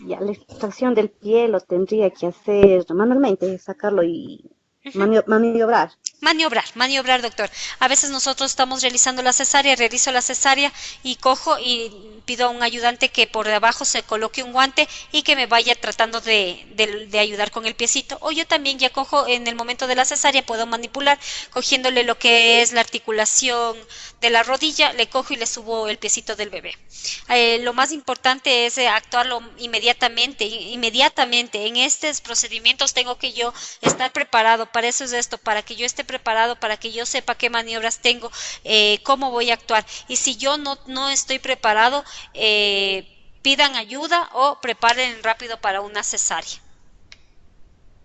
Ya, la extracción del pie lo tendría que hacer manualmente, sacarlo y maniobrar. Maniobrar, doctor. A veces nosotros estamos realizando la cesárea, realizo la cesárea y cojo y pido a un ayudante que por debajo se coloque un guante y que me vaya tratando de ayudar con el piecito. O yo también ya cojo en el momento de la cesárea, puedo manipular, cogiéndole lo que es la articulación de la rodilla, le cojo y le subo el piecito del bebé. Lo más importante es actuarlo inmediatamente. En estos procedimientos tengo que yo estar preparado. Para eso es esto, para que yo esté preparado, para que yo sepa qué maniobras tengo, cómo voy a actuar. Y si yo no estoy preparado, pidan ayuda o preparen rápido para una cesárea.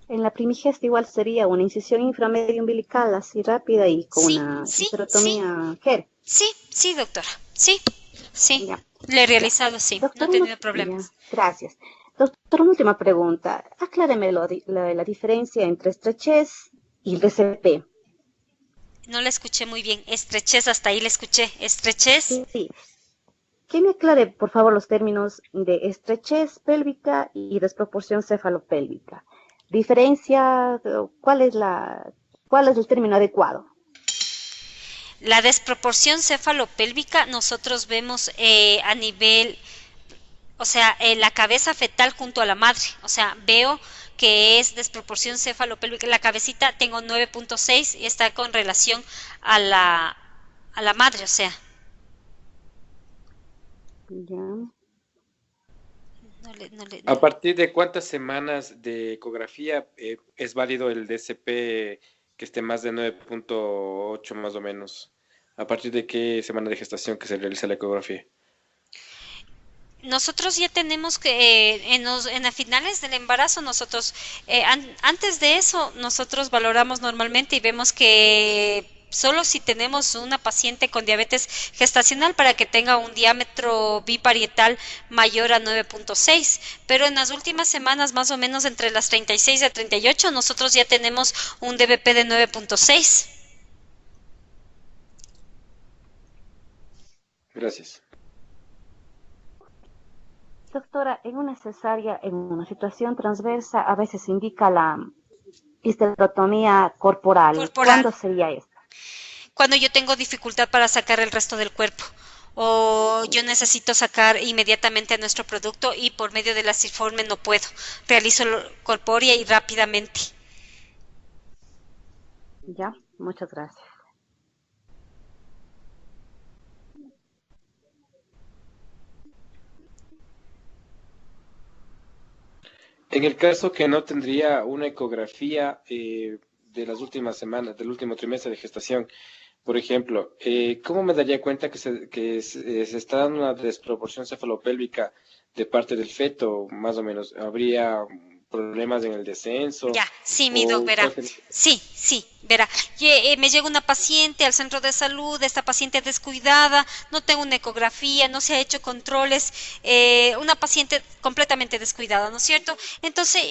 En la primigesta igual sería una incisión inframedio umbilical, así rápida y con una histerotomía gel. Sí, doctora. Sí. Ya. Le he realizado, sí. Doctor, no he tenido problemas. Gracias. Doctor, una última pregunta. Acláreme la diferencia entre estrechez y DCP. No la escuché muy bien. Estrechez, hasta ahí la escuché. Estrechez. Sí. Que me aclare, por favor, los términos de estrechez pélvica y desproporción cefalopélvica. Diferencia, ¿cuál es el término adecuado? La desproporción cefalopélvica nosotros vemos a nivel, o sea, la cabeza fetal junto a la madre. O sea, veo que es desproporción cefalopélvica. La cabecita tengo 9.6 y está con relación a la madre, o sea. Ya. ¿A partir de cuántas semanas de ecografía es válido el DCP que esté más de 9.8 más o menos? ¿A partir de qué semana de gestación que se realiza la ecografía? Nosotros ya tenemos que, en las finales del embarazo, nosotros, antes de eso, nosotros valoramos normalmente y vemos que solo si tenemos una paciente con diabetes gestacional para que tenga un diámetro biparietal mayor a 9.6, pero en las últimas semanas, más o menos entre las 36 y 38, nosotros ya tenemos un DBP de 9.6. Gracias. Doctora, en una cesárea, en una situación transversa, a veces indica la histerotomía corporal. ¿Cuándo sería esto? Cuando yo tengo dificultad para sacar el resto del cuerpo o yo necesito sacar inmediatamente nuestro producto y por medio de la Sirforme no puedo. Realizo corpórea y rápidamente. Ya, muchas gracias. En el caso que no tendría una ecografía de las últimas semanas, del último trimestre de gestación, por ejemplo, ¿cómo me daría cuenta que se está dando una desproporción cefalopélvica de parte del feto, más o menos? ¿Habría problemas en el descenso? Ya, sí, mi doc, verá. Sí, verá. Me llega una paciente al centro de salud, esta paciente descuidada, no tengo una ecografía, no se ha hecho controles, una paciente completamente descuidada, ¿no es cierto? Entonces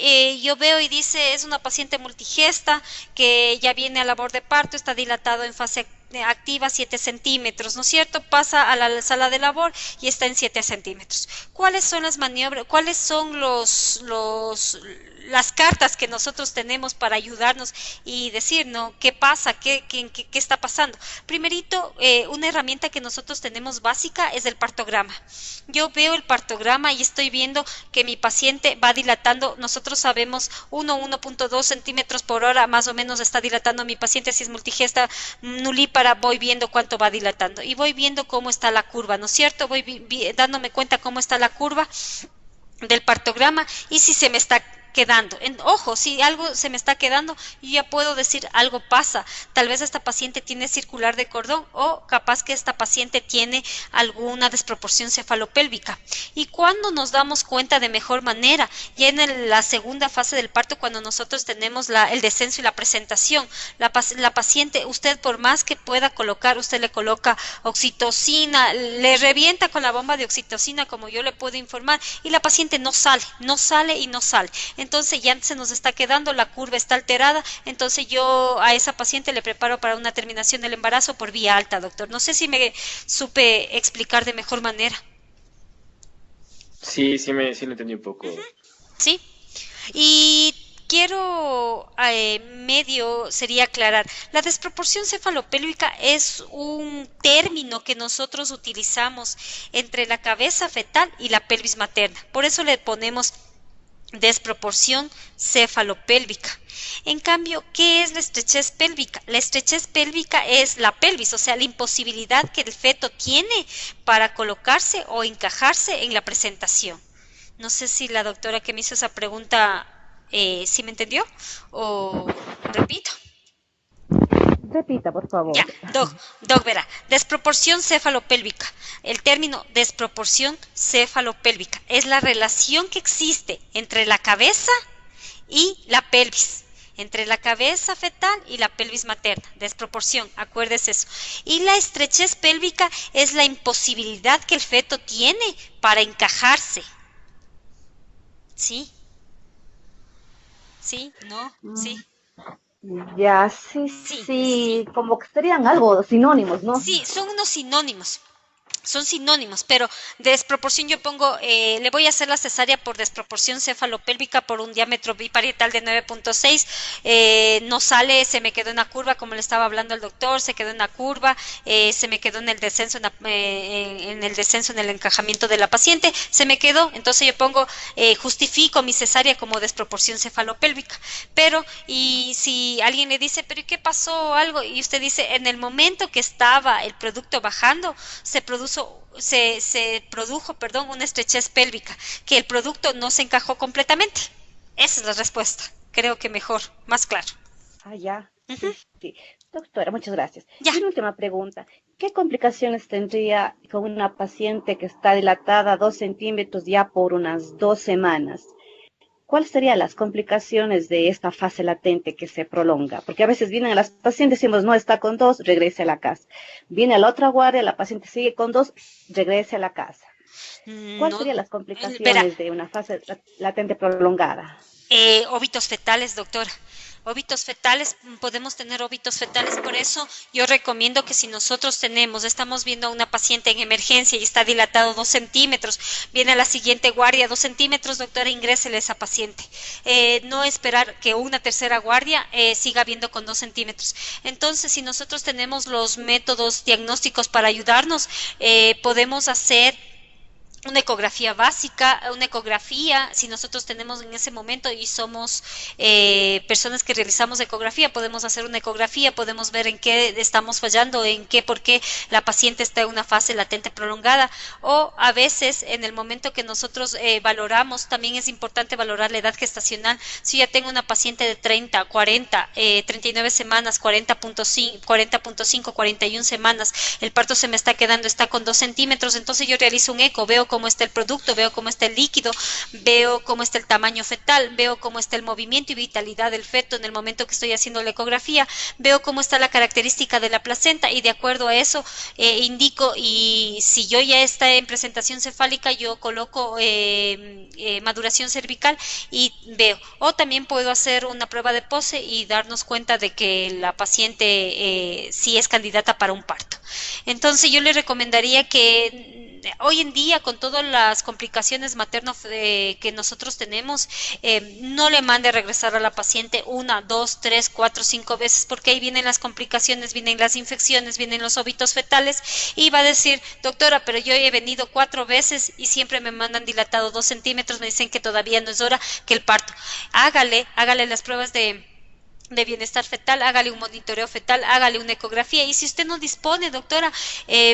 yo veo y dice, es una paciente multigesta que ya viene a labor de parto, está dilatado en fase activa 7 centímetros, ¿no es cierto? Pasa a la sala de labor y está en 7 centímetros. ¿Cuáles son las maniobras, cuáles son las cartas que nosotros tenemos para ayudarnos y decir, ¿no? ¿Qué pasa? ¿Qué está pasando? Primerito, una herramienta que nosotros tenemos básica es el partograma. Yo veo el partograma y estoy viendo que mi paciente va dilatando, nosotros sabemos 1.2 centímetros por hora, más o menos está dilatando mi paciente, si es multigesta, nulípara, voy viendo cuánto va dilatando y voy viendo cómo está la curva, ¿no es cierto? Voy dándome cuenta cómo está la curva del partograma y si se me está quedando. Ojo, si algo se me está quedando, yo ya puedo decir algo pasa. Tal vez esta paciente tiene circular de cordón o capaz que esta paciente tiene alguna desproporción cefalopélvica. ¿Y cuándo nos damos cuenta de mejor manera? Ya en la segunda fase del parto, cuando nosotros tenemos el descenso y la presentación. La paciente, usted por más que pueda colocar, usted le coloca oxitocina, le revienta con la bomba de oxitocina, como yo le puedo informar, y la paciente no sale. Entonces ya se nos está quedando, la curva está alterada, entonces yo a esa paciente le preparo para una terminación del embarazo por vía alta, doctor. No sé si me supe explicar de mejor manera. Sí, sí lo entendí un poco. Sí, y quiero sería aclarar, la desproporción cefalopélvica es un término que nosotros utilizamos entre la cabeza fetal y la pelvis materna, por eso le ponemos desproporción cefalopélvica. En cambio, ¿qué es la estrechez pélvica? La estrechez pélvica es la pelvis, o sea, la imposibilidad que el feto tiene para colocarse o encajarse en la presentación. No sé si la doctora que me hizo esa pregunta ¿sí me entendió? O repito. Repita, por favor. Ya, Doc, verá, desproporción cefalopélvica. El término desproporción cefalopélvica es la relación que existe entre la cabeza y la pelvis, entre la cabeza fetal y la pelvis materna. Desproporción, acuérdese eso. Y la estrechez pélvica es la imposibilidad que el feto tiene para encajarse. ¿Sí? ¿Sí? ¿No? ¿Sí? Ya, sí, como que serían algo sinónimos, ¿no? Sí, son unos sinónimos. Son sinónimos, pero desproporción yo pongo, le voy a hacer la cesárea por desproporción cefalopélvica por un diámetro biparietal de 9.6, no sale, se me quedó en la curva, como le estaba hablando el doctor, se quedó en la curva, se me quedó en el descenso, en el encajamiento de la paciente, se me quedó, entonces yo pongo, justifico mi cesárea como desproporción cefalopélvica, pero, y si alguien le dice, pero ¿y qué pasó algo? Y usted dice, en el momento que estaba el producto bajando, se produjo una estrechez pélvica, que el producto no se encajó completamente. Esa es la respuesta. Creo que mejor, más claro. Ya. Sí. Doctora, muchas gracias. Ya. Y una última pregunta. ¿Qué complicaciones tendría con una paciente que está dilatada 2 centímetros ya por unas 2 semanas? ¿Cuáles serían las complicaciones de esta fase latente que se prolonga? Porque a veces vienen las pacientes, decimos, no, está con 2, regrese a la casa. Viene a la otra guardia, la paciente sigue con 2, regrese a la casa. ¿Cuáles serían las complicaciones de una fase latente prolongada? Óbitos fetales, doctora. Óbitos fetales, podemos tener óbitos fetales, por eso yo recomiendo que si nosotros estamos viendo a una paciente en emergencia y está dilatado 2 centímetros, viene a la siguiente guardia 2 centímetros, doctora, ingrésele a esa paciente. No esperar que una tercera guardia siga viendo con 2 centímetros. Entonces, si nosotros tenemos los métodos diagnósticos para ayudarnos, podemos hacer una ecografía básica, una ecografía, si nosotros tenemos en ese momento y somos personas que realizamos ecografía, podemos hacer una ecografía, podemos ver en qué estamos fallando, por qué la paciente está en una fase latente prolongada, o a veces en el momento que nosotros valoramos, también es importante valorar la edad gestacional. Si ya tengo una paciente de 30, 40, 39 semanas, 40.5, 41 semanas, el parto se me está quedando, está con 2 centímetros, entonces yo realizo un eco, veo cómo está el producto, veo cómo está el líquido, veo cómo está el tamaño fetal, veo cómo está el movimiento y vitalidad del feto en el momento que estoy haciendo la ecografía, veo cómo está la característica de la placenta y de acuerdo a eso indico, y si yo ya está en presentación cefálica, yo coloco maduración cervical y veo. O también puedo hacer una prueba de pose y darnos cuenta de que la paciente sí es candidata para un parto. Entonces yo le recomendaría que hoy en día, con todas las complicaciones materno que nosotros tenemos, no le mande a regresar a la paciente 1, 2, 3, 4, 5 veces, porque ahí vienen las complicaciones, vienen las infecciones, vienen los óbitos fetales, y va a decir, doctora, pero yo he venido 4 veces y siempre me mandan dilatado 2 centímetros, me dicen que todavía no es hora, que el parto. Hágale las pruebas de bienestar fetal, hágale un monitoreo fetal, hágale una ecografía, y si usted no dispone, doctora,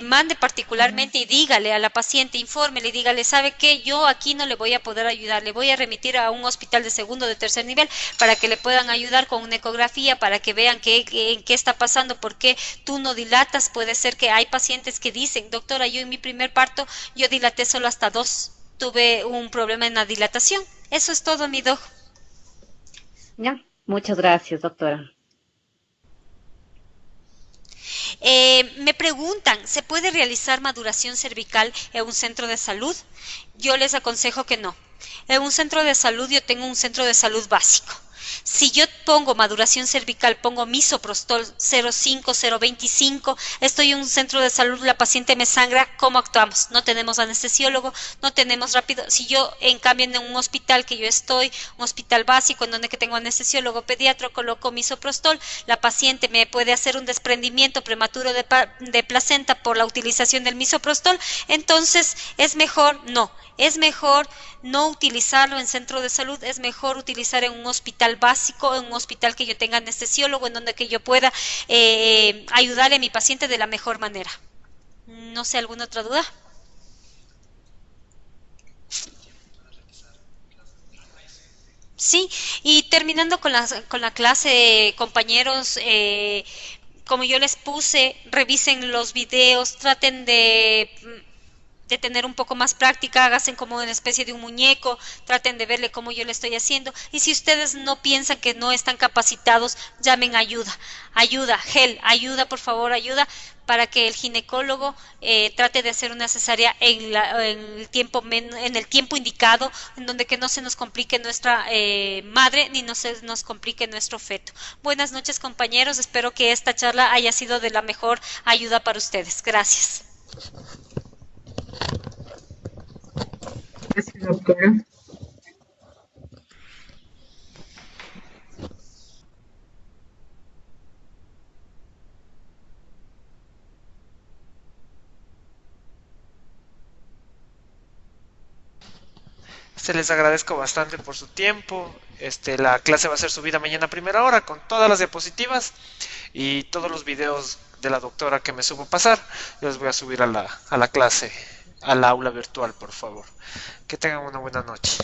mande particularmente y dígale a la paciente, infórmele y dígale, ¿sabe qué? Yo aquí no le voy a poder ayudar, le voy a remitir a un hospital de segundo o de tercer nivel para que le puedan ayudar con una ecografía, para que vean qué está pasando, por qué tú no dilatas. Puede ser que hay pacientes que dicen, doctora, yo en mi primer parto, yo dilaté solo hasta 2, tuve un problema en la dilatación. Eso es todo, mi doc. Ya. Muchas gracias, doctora. Me preguntan, ¿se puede realizar maduración cervical en un centro de salud? Yo les aconsejo que no. En un centro de salud, yo tengo un centro de salud básico. Si yo pongo maduración cervical, pongo misoprostol 0,5, 0,25, estoy en un centro de salud, la paciente me sangra, ¿cómo actuamos? No tenemos anestesiólogo, no tenemos rápido. Si yo, en cambio, en un hospital que yo estoy, un hospital básico, en donde que tengo anestesiólogo pediatra, coloco misoprostol, la paciente me puede hacer un desprendimiento prematuro de placenta por la utilización del misoprostol, entonces es mejor no utilizarlo en centro de salud, es mejor utilizar en un hospital básico, en un hospital que yo tenga anestesiólogo, en donde que yo pueda ayudarle a mi paciente de la mejor manera. No sé, ¿alguna otra duda? Sí, y terminando con la clase, compañeros, como yo les puse, revisen los videos, traten de tener un poco más práctica, háganse como una especie de un muñeco, traten de verle cómo yo le estoy haciendo, y si ustedes no piensan que no están capacitados, llamen ayuda, ayuda, por favor, ayuda, para que el ginecólogo trate de hacer una cesárea en el tiempo indicado, en donde que no se nos complique nuestra madre, ni no se nos complique nuestro feto. Buenas noches, compañeros, espero que esta charla haya sido de la mejor ayuda para ustedes. Gracias. Gracias, doctora. Les agradezco bastante por su tiempo. La clase va a ser subida mañana a primera hora con todas las diapositivas y todos los videos de la doctora que me supo pasar. Yo los voy a subir a la clase, al aula virtual, por favor. Que tengan una buena noche.